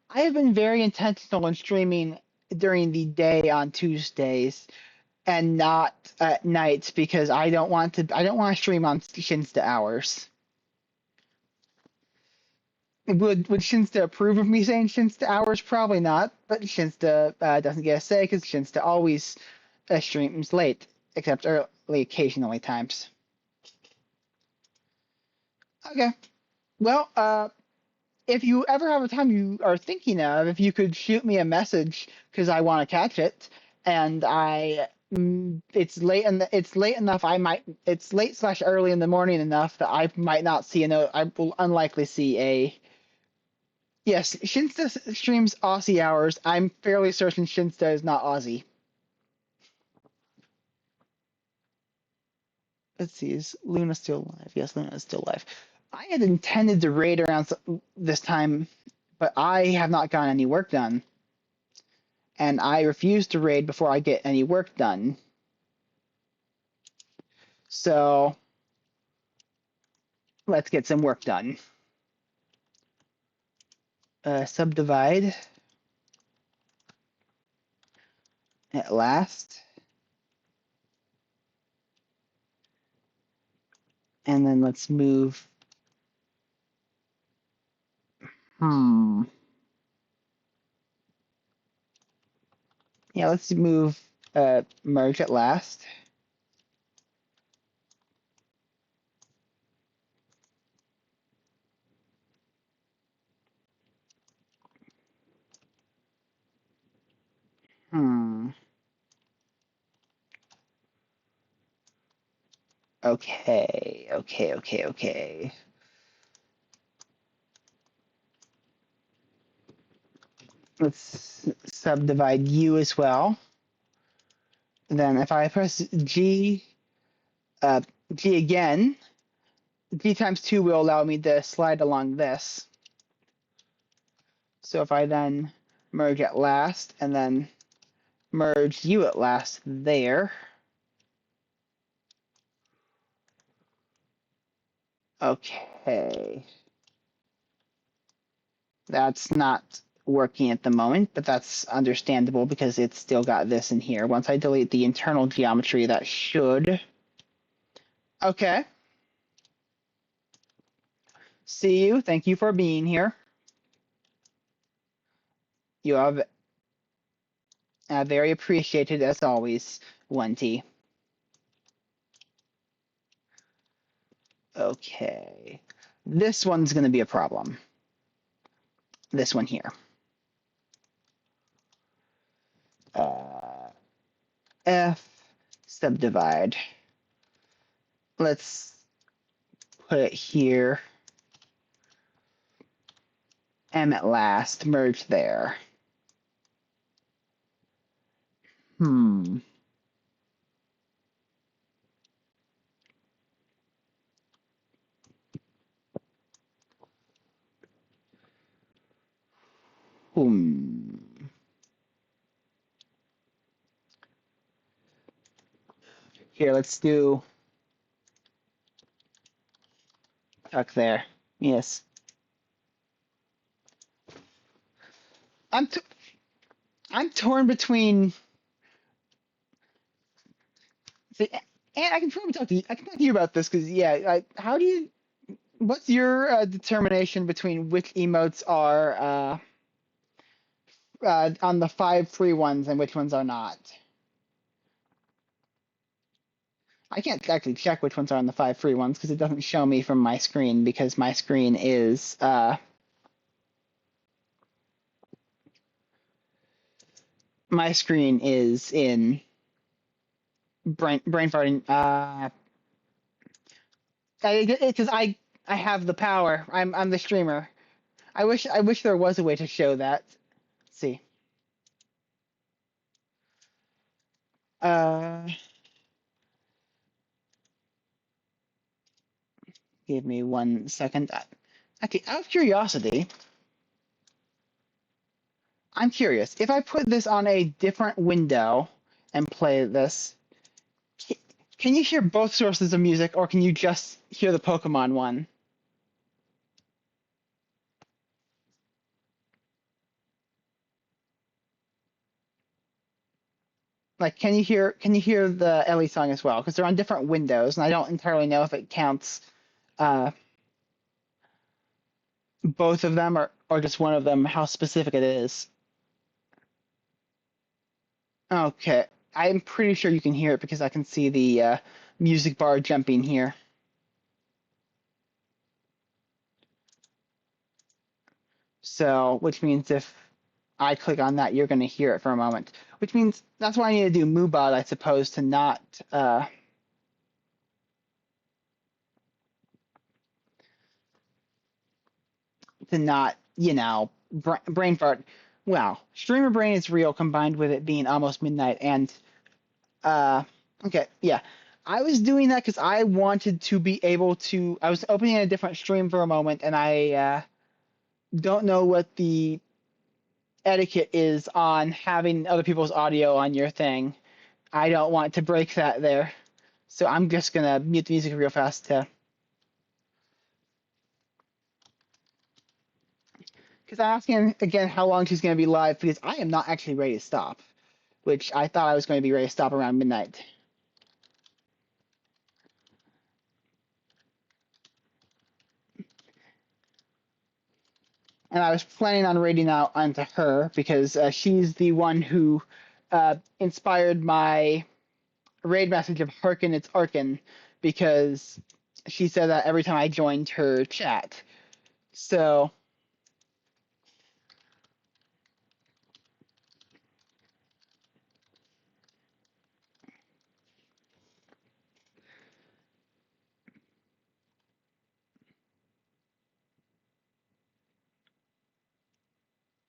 I have been very intentional in streaming during the day on Tuesdays and not at night because I don't want to. I don't want to stream on Shinsta hours. Would Shinsta approve of me saying Shinsta hours? Probably not, but Shinsta doesn't get a say because Shinsta always streams late, except early occasionally times. Okay. Well, if you ever have a time you are thinking of, if you could shoot me a message because I want to catch it, and it's late enough. It's late slash early in the morning enough that I might not see a note. I will unlikely see a. Yes, Shinsta streams Aussie hours. I'm fairly certain Shinsta is not Aussie. Let's see, is Luna still alive? Yes, Luna is still alive. I had intended to raid around this time, but I have not gotten any work done. And I refuse to raid before I get any work done. So let's get some work done. Subdivide at last. And then let's move. Hmm. Yeah, let's move merge at last. Hmm. Okay. Let's subdivide you as well. Then if I press G, G again. G times 2 will allow me to slide along this. So if I then merge at last and then merge U at last there. Okay. That's not working at the moment, but that's understandable because it's still got this in here. Once I delete the internal geometry, that should. Okay. See you. Thank you for being here. You have very appreciated as always, Wenty. Okay. This one's going to be a problem. This one here. F subdivide. Let's put it here. M at last. Merge there. Hmm. Here, let's do tuck there. Yes. I'm t I'm torn between. See, and I can probably talk to you. I can talk to you about this because yeah. How do you? What's your determination between which emotes are on the 5 free ones and which ones are not? I can't actually check which ones are on the 5 free ones because it doesn't show me from my screen because my screen is in brain farting. Because I have the power. I'm the streamer. I wish there was a way to show that. Let's see. Uh, Give me 1 second. Okay, out of curiosity, I'm curious. If I put this on a different window and play this, can you hear both sources of music, or can you just hear the Pokemon one? Like, can you hear the Ellie song as well? Because they're on different windows, and I don't entirely know if it counts uh, both of them or just one of them, how specific it is. Okay, I'm pretty sure you can hear it because I can see the music bar jumping here. So, which means if I click on that, you're going to hear it for a moment. Which means that's why I need to do MooBot, I suppose, to not, brain fart. Well, streamer brain is real combined with it being almost midnight. And, uh, okay, yeah. I was doing that because I wanted to be able to. I was opening a different stream for a moment, and I don't know what the etiquette is on having other people's audio on your thing. I don't want to break that there. So I'm just going to mute the music real fast to. Because I'm asking again how long she's going to be live because I am not actually ready to stop, which I thought I was going to be ready to stop around midnight. And I was planning on raiding out onto her because she's the one who inspired my raid message of Harkin, it's Arkin, because she said that every time I joined her chat. So,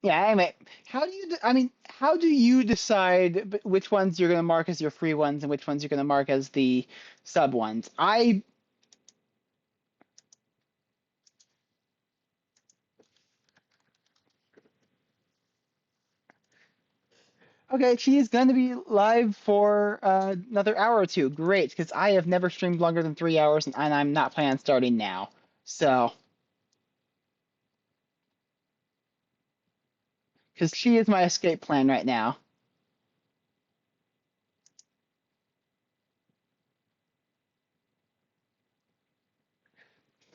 yeah, anyway, how do you, I mean, how do you decide which ones you're going to mark as your free ones and which ones you're going to mark as the sub ones? Okay, she is going to be live for another hour or two. Great, because I have never streamed longer than 3 hours, and I'm not planning on starting now. So, because she is my escape plan right now.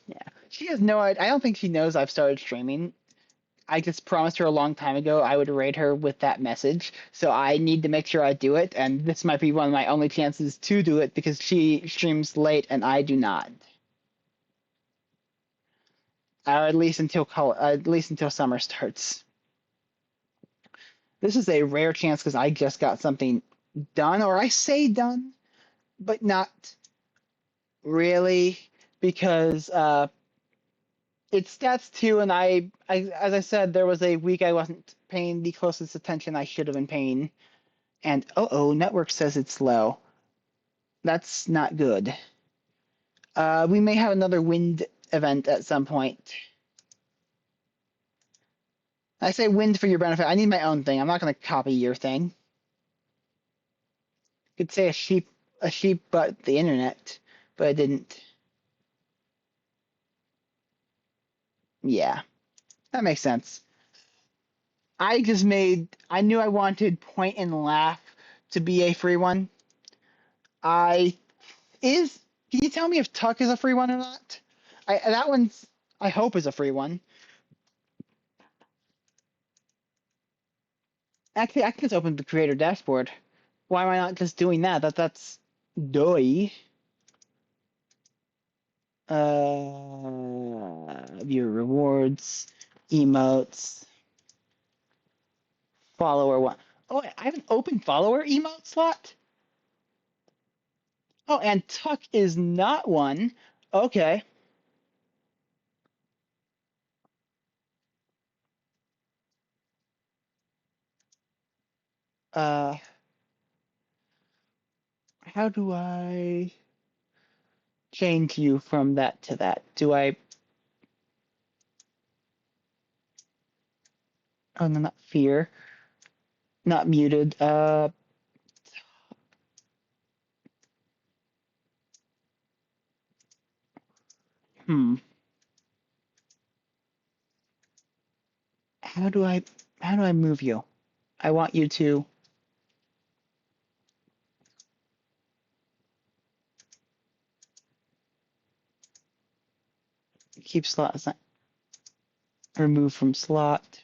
Yeah, she has no idea. I don't think she knows I've started streaming. I just promised her a long time ago I would raid her with that message, so I need to make sure I do it, and this might be one of my only chances to do it because she streams late and I do not. Or at least until summer starts. This is a rare chance because I just got something done, or I say done, but not really because it's stats too, and as I said, there was a week I wasn't paying the closest attention I should have been paying, and network says it's slow. That's not good. We may have another wind event at some point. I say wind for your benefit. I need my own thing. I'm not going to copy your thing. Could say a sheep, but the internet, but I didn't. Yeah, that makes sense. I knew I wanted Point and Laugh to be a free one. I is Can you tell me if Tuck is a free one or not? That one's I hope is a free one. Actually, I can just open the creator dashboard. Why am I not just doing that? That's doy. Viewer rewards, emotes, follower one. Oh, I have an open follower emote slot. Oh, and Tuck is not one. Okay. Uh, how do I change you from that to that? Do I? Oh no, not fear. Not muted. Hmm. How do I? How do I move you? I want you to keep slot assign, remove from slot.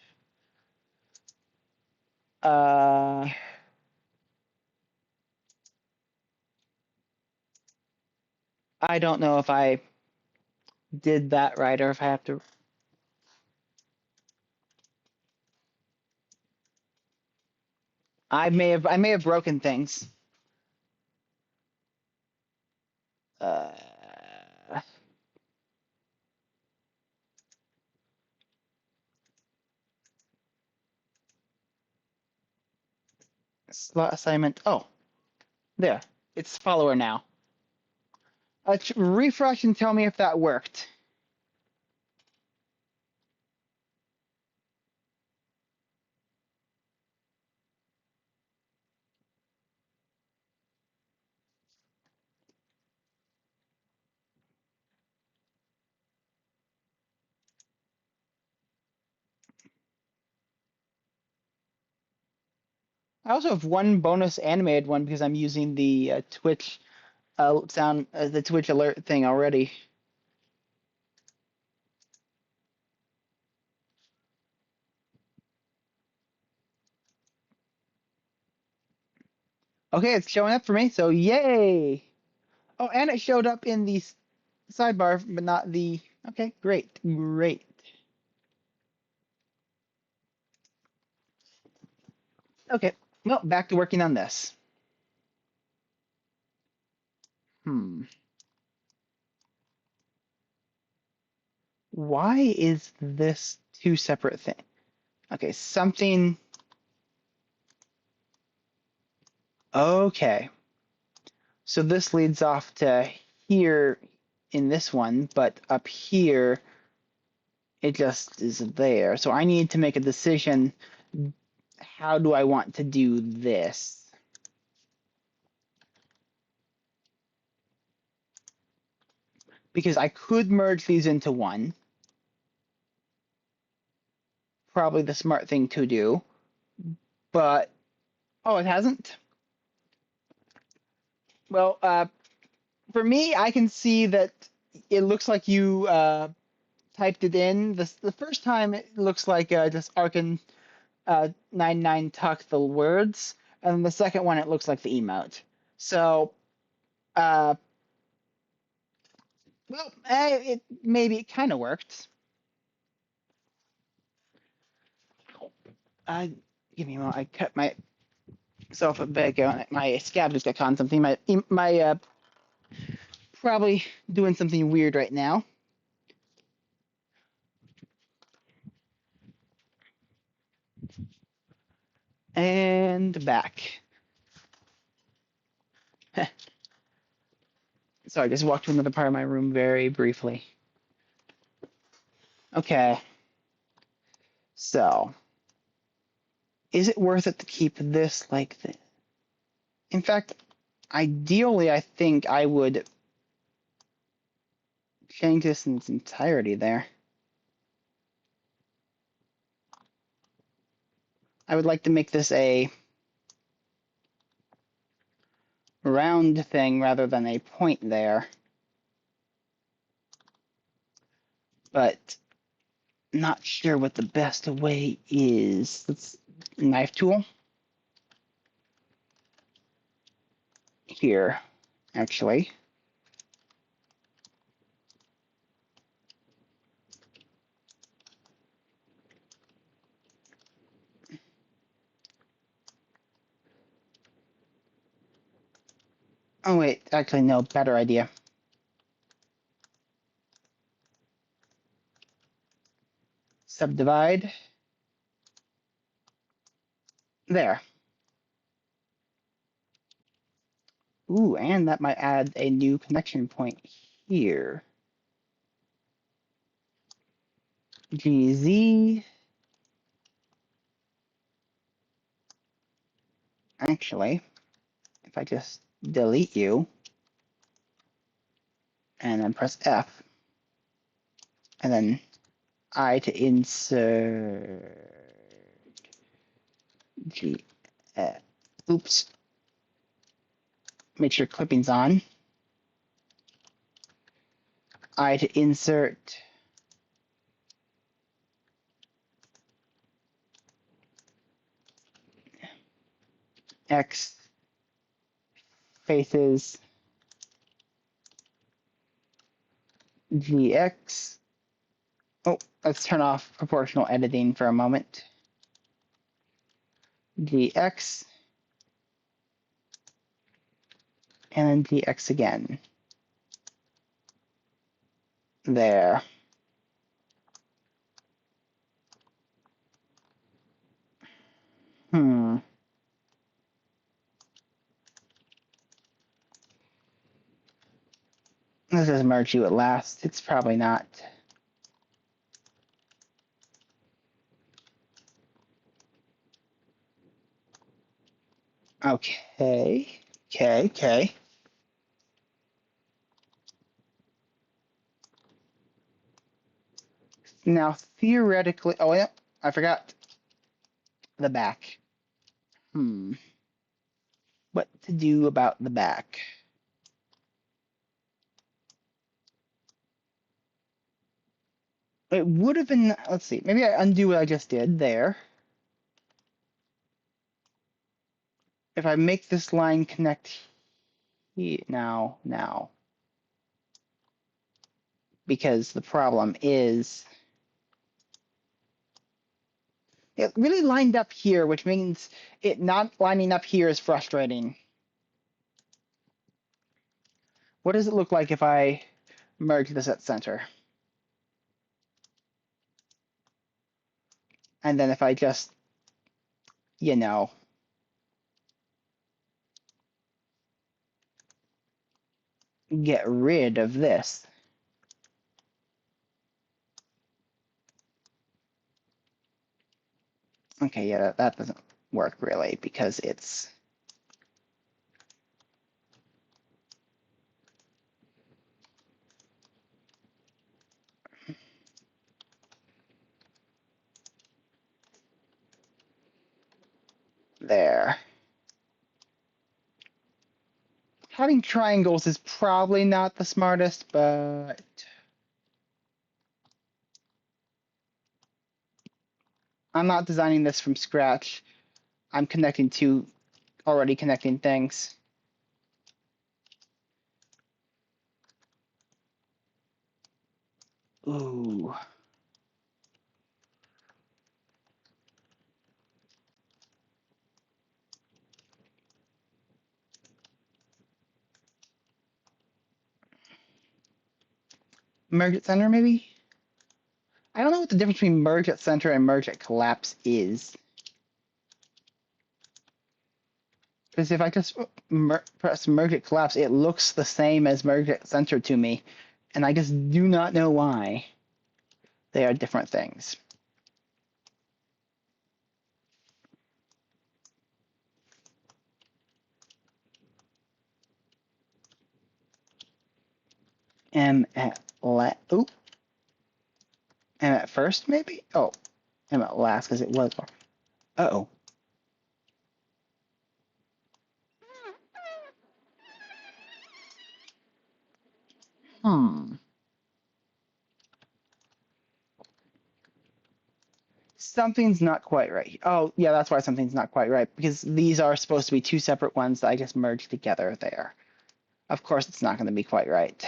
Uh, I don't know if I did that right or if I have to. I may have broken things. Uh, Slot assignment. Oh, there. It's follower now. Refresh and tell me if that worked. I also have one bonus animated one because I'm using the Twitch the Twitch alert thing already. Okay, it's showing up for me, so yay! Oh, and it showed up in the sidebar, but not the. Okay, great, great. Okay, well, back to working on this. Hmm. Why is this two separate things? Okay, something. Okay. So this leads off to here in this one, but up here it just is there. So I need to make a decision. How do I want to do this? Because I could merge these into one. Probably the smart thing to do. But, oh, it hasn't? Well, for me, I can see that it looks like you typed it in. The first time it looks like just Arkin 99 tuck the words, and the second one it looks like the emote. So, uh, well, it maybe it kind of worked. Uh, Give me a moment. I cut myself a bit. My scab just got caught on something. My probably doing something weird right now. And back. So I just walked to another part of my room very briefly. Okay. So, is it worth it to keep this like this? In fact, ideally, I think I would change this in its entirety there. I would like to make this a round thing rather than a point there. But not sure what the best way is. Let's knife tool. Here, actually. Oh wait, actually no, better idea. Subdivide. There. Ooh, and that might add a new connection point here. GZ. Actually, if I just delete you and then press F and then I to insert G. Oops. Make sure clipping's on. I to insert X faces GX. Oh, let's turn off proportional editing for a moment. GX and then GX again. There. This is merge you at last. It's probably not. Okay. Okay. Now, theoretically, oh, yeah, I forgot the back. What to do about the back? It would have been, let's see, maybe I undo what I just did there. If I make this line connect here, now, because the problem is it really lined up here, which means it not lining up here is frustrating. What does it look like if I merge this at center? And then if I just, you know, get rid of this. Okay, yeah, that doesn't work really because it's there. Having triangles is probably not the smartest, but I'm not designing this from scratch. I'm connecting two already connecting things. Ooh. Merge at center, maybe? I don't know what the difference between merge at center and merge at collapse is. Because if I just press merge at collapse, it looks the same as merge at center to me. And I just do not know why. They are different things. M at M at first, maybe? Oh, M at last, because it was. Uh-oh. Hmm. Something's not quite right. Oh, yeah, that's why something's not quite right, because these are supposed to be two separate ones that I just merged together there. Of course, it's not going to be quite right.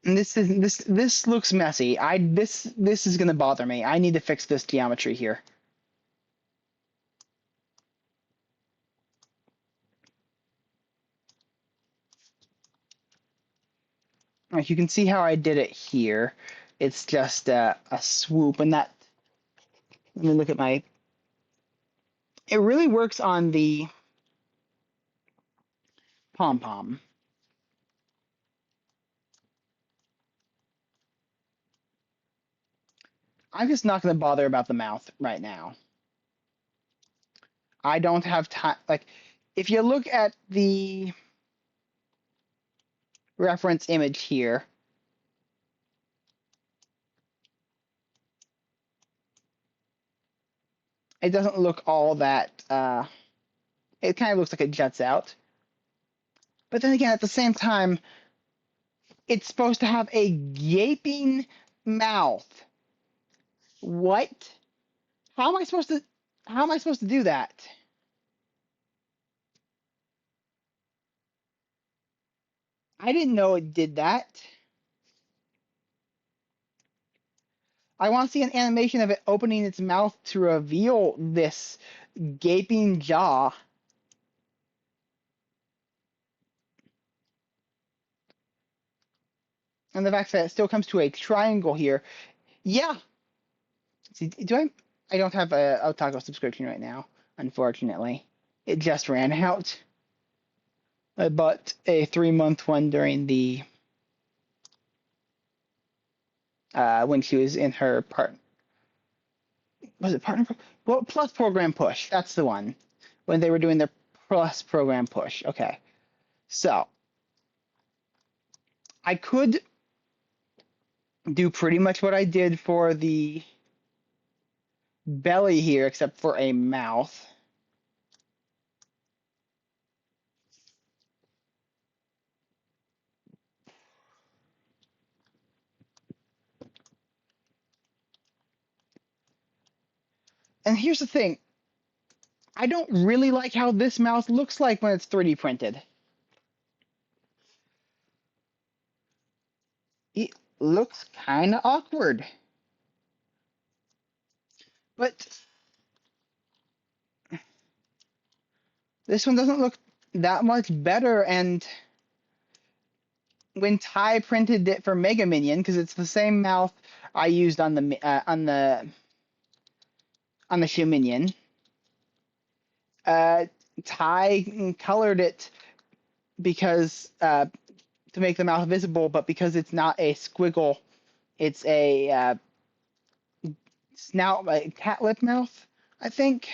And this looks messy. This is going to bother me. I need to fix this geometry here. Like you can see how I did it here. It's just a swoop, and that. Let me look at my. It really works on the pom pom. I'm just not going to bother about the mouth right now. I don't have time. Like, if you look at the reference image here, it doesn't look all that. It kind of looks like it juts out. But then again, at the same time, it's supposed to have a gaping mouth. What? How am I supposed to? How am I supposed to do that? I didn't know it did that. I want to see an animation of it opening its mouth to reveal this gaping jaw. And the fact that it still comes to a triangle here. Yeah. See, I don't have a Otago subscription right now, unfortunately. It just ran out. I bought a 3-month one during the when she was in her was it partner? Well, Plus program push. That's the one. When they were doing their Plus program push. Okay. So I could do pretty much what I did for the belly here, except for a mouth. And here's the thing. I don't really like how this mouth looks like when it's 3D printed. It looks kind of awkward. But this one doesn't look that much better, and when Ty printed it for Mega Minion, because it's the same mouth I used on the Shoe Minion. Ty colored it because to make the mouth visible, but because it's not a squiggle, it's a snout, like cat lip mouth, I think.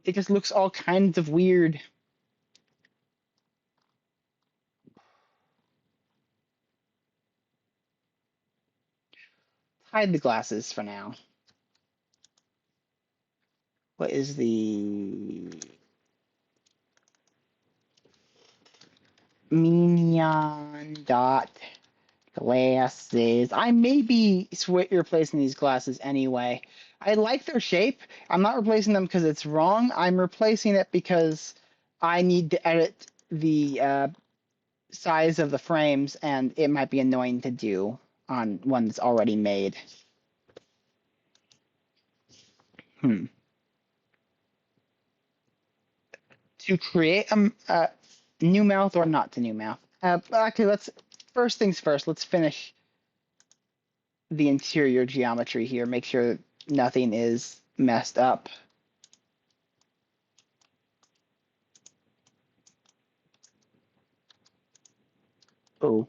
It just looks all kinds of weird. Hide the glasses for now. What is the Minyan dot glasses? I may be replacing these glasses anyway. I like their shape. I'm not replacing them because it's wrong. I'm replacing it because I need to edit the size of the frames, and it might be annoying to do on one that's already made. To create a new mouth or not to new mouth? Okay, let's first things first. Let's finish the interior geometry here. Make sure nothing is messed up. Oh.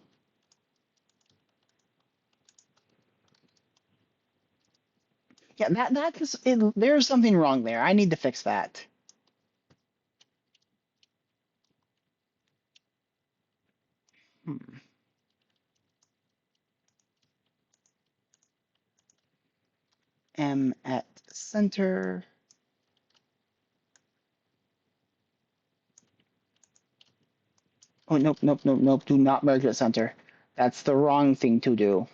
Yeah, that's there's something wrong there. I need to fix that. Hmm. M at center. Oh, nope, nope, nope, nope. Do not merge at center. That's the wrong thing to do.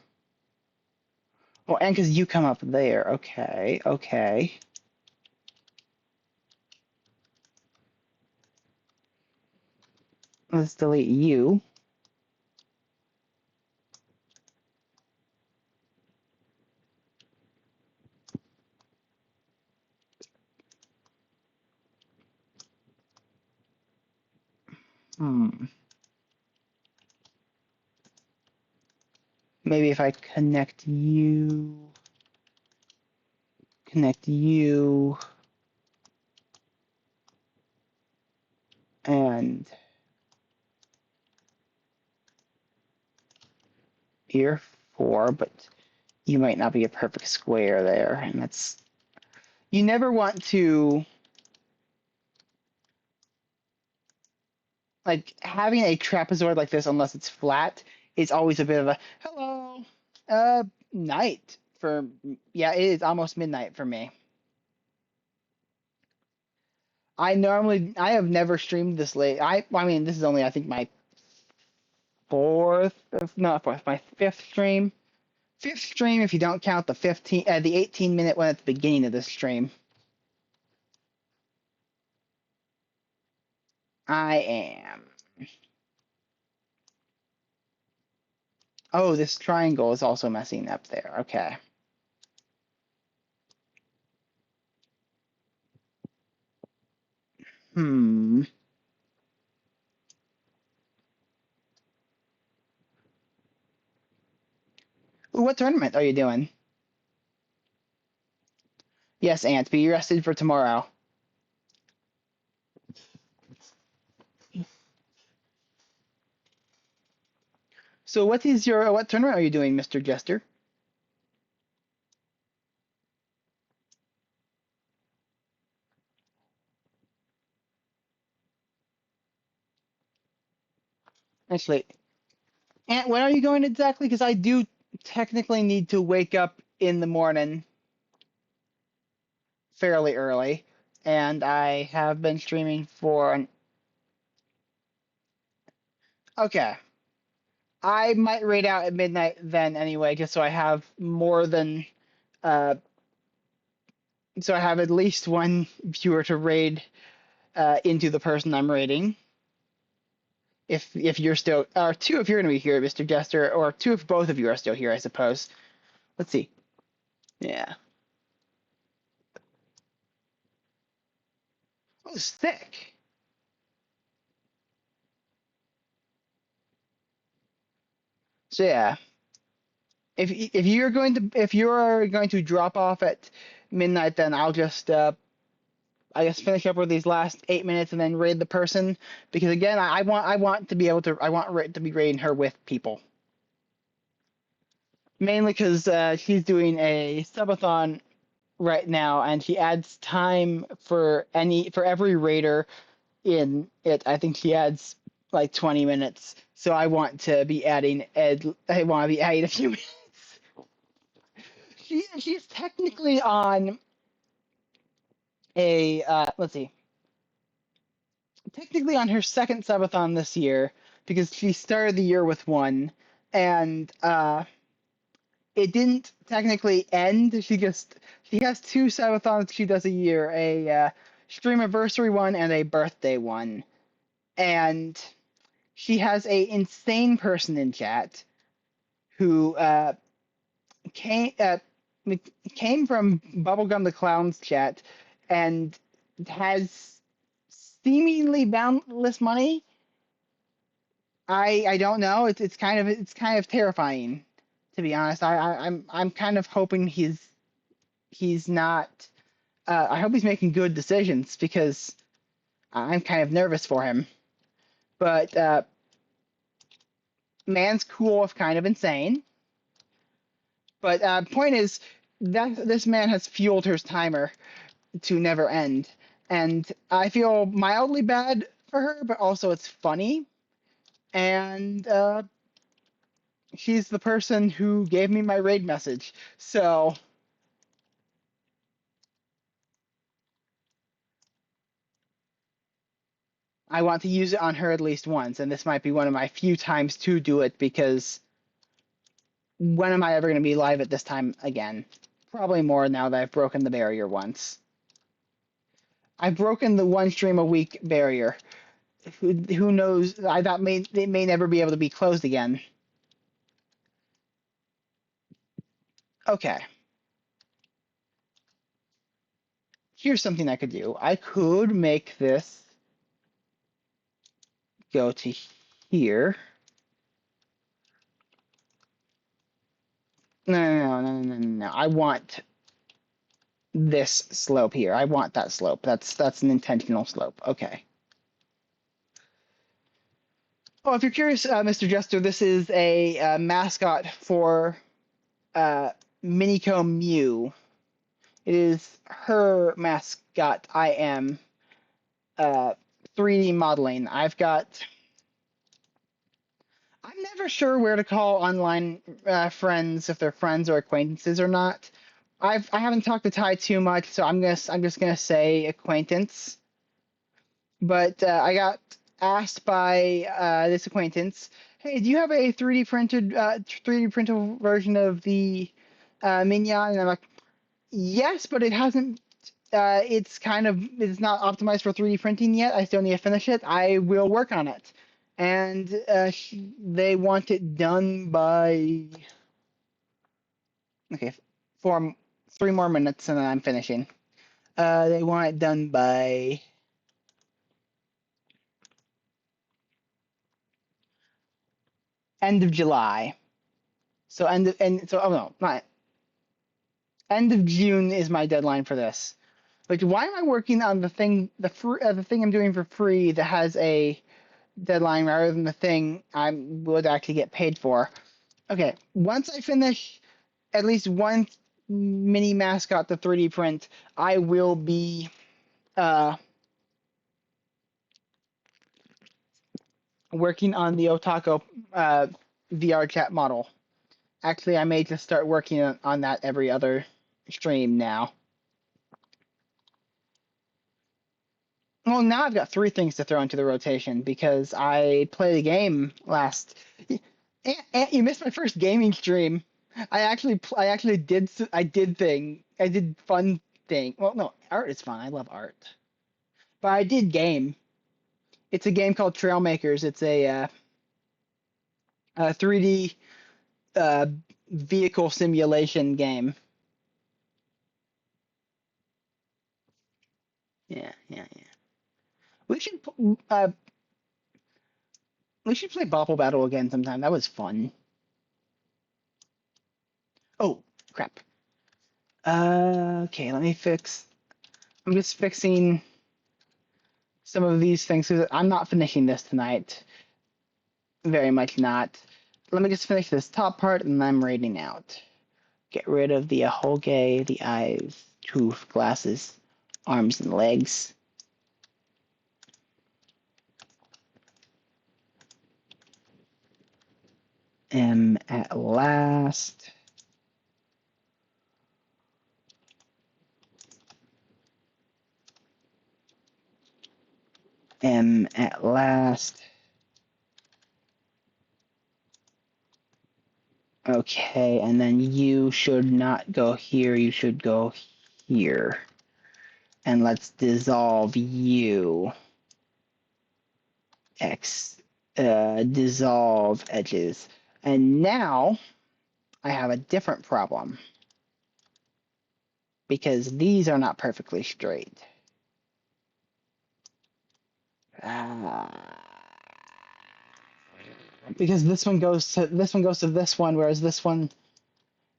Oh, and because you come up there. Okay, okay. Let's delete you. Hmm. Maybe if I connect you, and ear 4, but you might not be a perfect square there, and that's you never want to like having a trapezoid like this unless it's flat is always a bit of a hello night for yeah, it is almost midnight for me. I have never streamed this late. I mean this is only I think my fourth, not fourth, my fifth stream. Fifth stream if you don't count the 18-minute one at the beginning of this stream. I am. Oh, this triangle is also messing up there. Okay. Hmm. Ooh, what tournament are you doing? Yes, Ant, be rested for tomorrow. So what tournament are you doing, Mr. Jester? Actually, Ant, when are you going exactly? Because I do technically need to wake up in the morning fairly early, and I have been streaming for an. Okay. I might raid out at midnight then anyway, just so I have more than uh so I have at least one viewer to raid into the person I'm raiding. If you're still or two if you're gonna be here, Mr. Jester, or two if both of you are still here, I suppose. Let's see. Yeah. Oh, sick. So yeah, if you're going to drop off at midnight, then I'll just I guess finish up with these last 8 minutes and then raid the person because again I want to be able to I want to be raiding her with people mainly because she's doing a subathon right now and she adds time for every raider in it. I think she adds like 20 minutes, so I want to be adding Ed. I want to be adding a few minutes. She's technically on a let's see, technically on her second subathon this year because she started the year with one, and it didn't technically end. She has two subathons she does a year, a stream anniversary one and a birthday one, and she has a insane person in chat who came uh, came from Bubblegum the Clown's chat and has seemingly boundless money. I don't know. It's kind of terrifying, to be honest. I'm kind of hoping he's not. I hope he's making good decisions because I'm kind of nervous for him. But man's cool if kind of insane. But point is that this man has fueled her timer to never end, and I feel mildly bad for her, but also it's funny. And she's the person who gave me my raid message, so I want to use it on her at least once, and this might be one of my few times to do it because when am I ever going to be live at this time again? Probably more now that I've broken the barrier once. I've broken the one stream a week barrier. Who knows? I thought they may never be able to be closed again. Okay, here's something I could do. I could make this go to here. No. I want this slope here. I want that slope. That's an intentional slope. Okay. Oh, if you're curious, Mr. Jester, this is a mascot for uh, Miniko Mew. It is her mascot. I am 3D modeling. I'm never sure where to call online friends if they're friends or acquaintances or not. I haven't talked to Ty too much, so I'm just gonna say acquaintance. But I got asked by this acquaintance, "Hey, do you have a 3D printable version of the Minyan?" And I'm like, "Yes, but it hasn't. It's not optimized for 3D printing yet. I still need to finish it. I will work on it." And they want it done by okay, 3 more minutes, and then I'm finishing. They want it done by end of July. So oh no, not end of June is my deadline for this. Like, why am I working on the thing I'm doing for free that has a deadline rather than the thing I would actually get paid for? Okay, once I finish at least one mini mascot to 3D print, I will be working on the Otako VR chat model. Actually, I may just start working on that every other stream now. Well, now I've got three things to throw into the rotation because I played a game last. And you missed my first gaming stream. I did fun thing. Well, no, art is fun. I love art, but I did game. It's a game called Trailmakers. It's a 3D uh, vehicle simulation game. Yeah. We should uh, we should play Bopple Battle again sometime. That was fun. Oh, crap. Okay, let me fix. I'm just fixing some of these things because I'm not finishing this tonight. Very much not. Let me just finish this top part and then I'm raiding out. Get rid of the ahoge, the eyes, tooth, glasses, arms, and legs. At last. At last. Okay, and then you should not go here, you should go here. And let's dissolve you. Dissolve edges. And now I have a different problem because these are not perfectly straight. Because this one goes to this one, whereas this one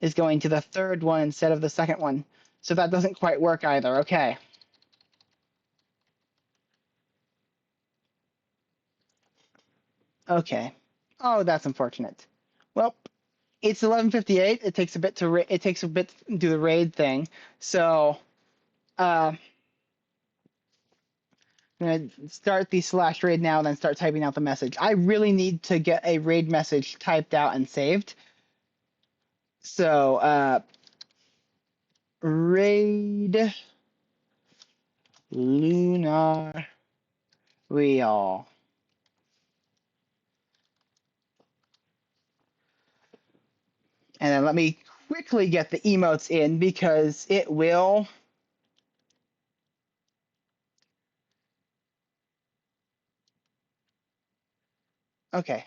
is going to the third one instead of the second one. So that doesn't quite work either. Okay. Okay. Oh, that's unfortunate. Well, it's 11:58. It takes a bit to do the raid thing. So, I'm gonna start the slash raid now, and then start typing out the message. I really need to get a raid message typed out and saved. So, raid lunar real. And then let me quickly get the emotes in because it will. Okay.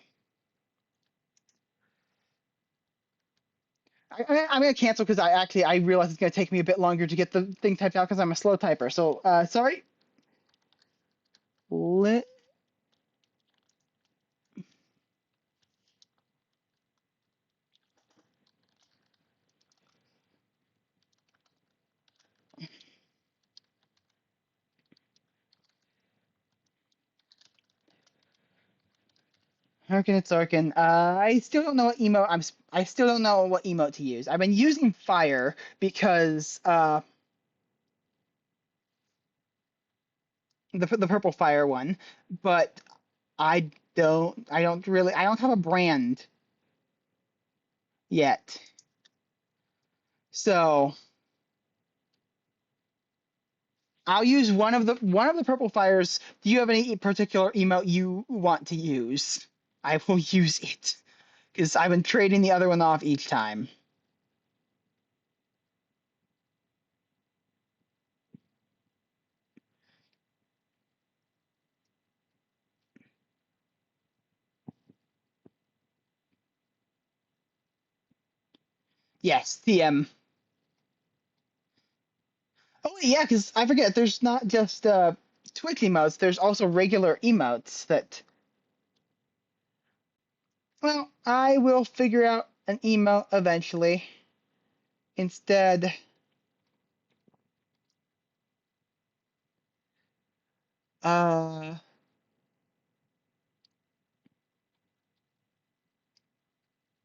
I'm going to cancel because I realize it's going to take me a bit longer to get the thing typed out because I'm a slow typer. So, sorry. Lit. Harkin, it's Arkin. I still don't know what emote I still don't know what emote to use. I've been using fire because the purple fire one, but I don't have a brand yet. So I'll use one of the purple fires. Do you have any particular emote you want to use? I will use it because I've been trading the other one off each time. Yes, TM. Oh yeah, because I forget. There's not just Twitch emotes. There's also regular emotes that. Well, I will figure out an emote eventually. Instead, uh,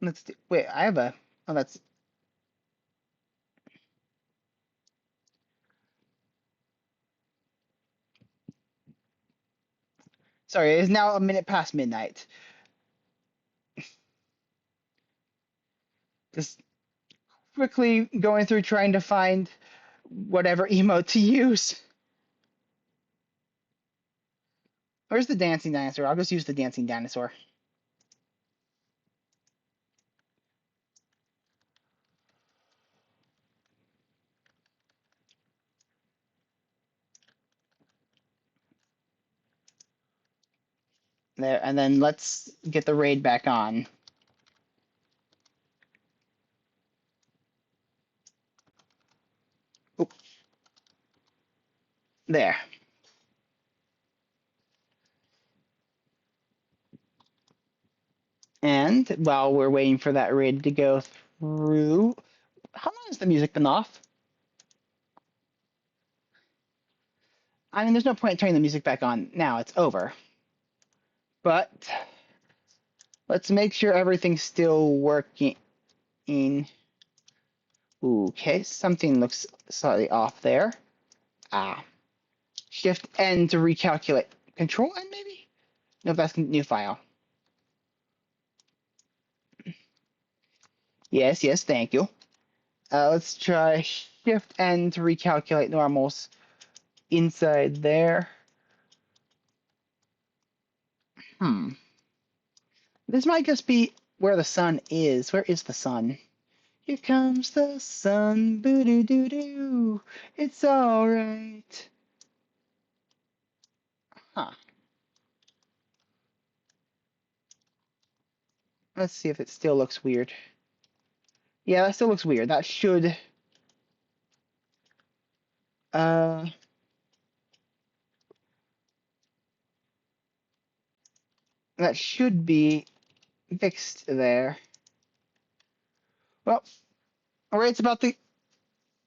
let's do. Wait, I have a. Oh, that's. Sorry, it is now a minute past midnight. Just quickly going through trying to find whatever emote to use. Where's the dancing dinosaur? I'll just use the dancing dinosaur. There, and then let's get the raid back on. Oop. There. And while we're waiting for that raid to go through, How long has the music been off? I mean, there's no point in turning the music back on now. It's over. But let's make sure everything's still working. Okay, something looks slightly off there. Ah. Shift N to recalculate. Control N, maybe? No, that's a new file. Yes, yes, thank you. Let's try Shift N to recalculate normals inside there. This might just be where the sun is. Where is the sun? Here comes the sun. Boo doo doo doo. It's alright. Huh. Let's see if it still looks weird. Yeah, that still looks weird. That should uh that should be fixed there. Well, alright, it's about the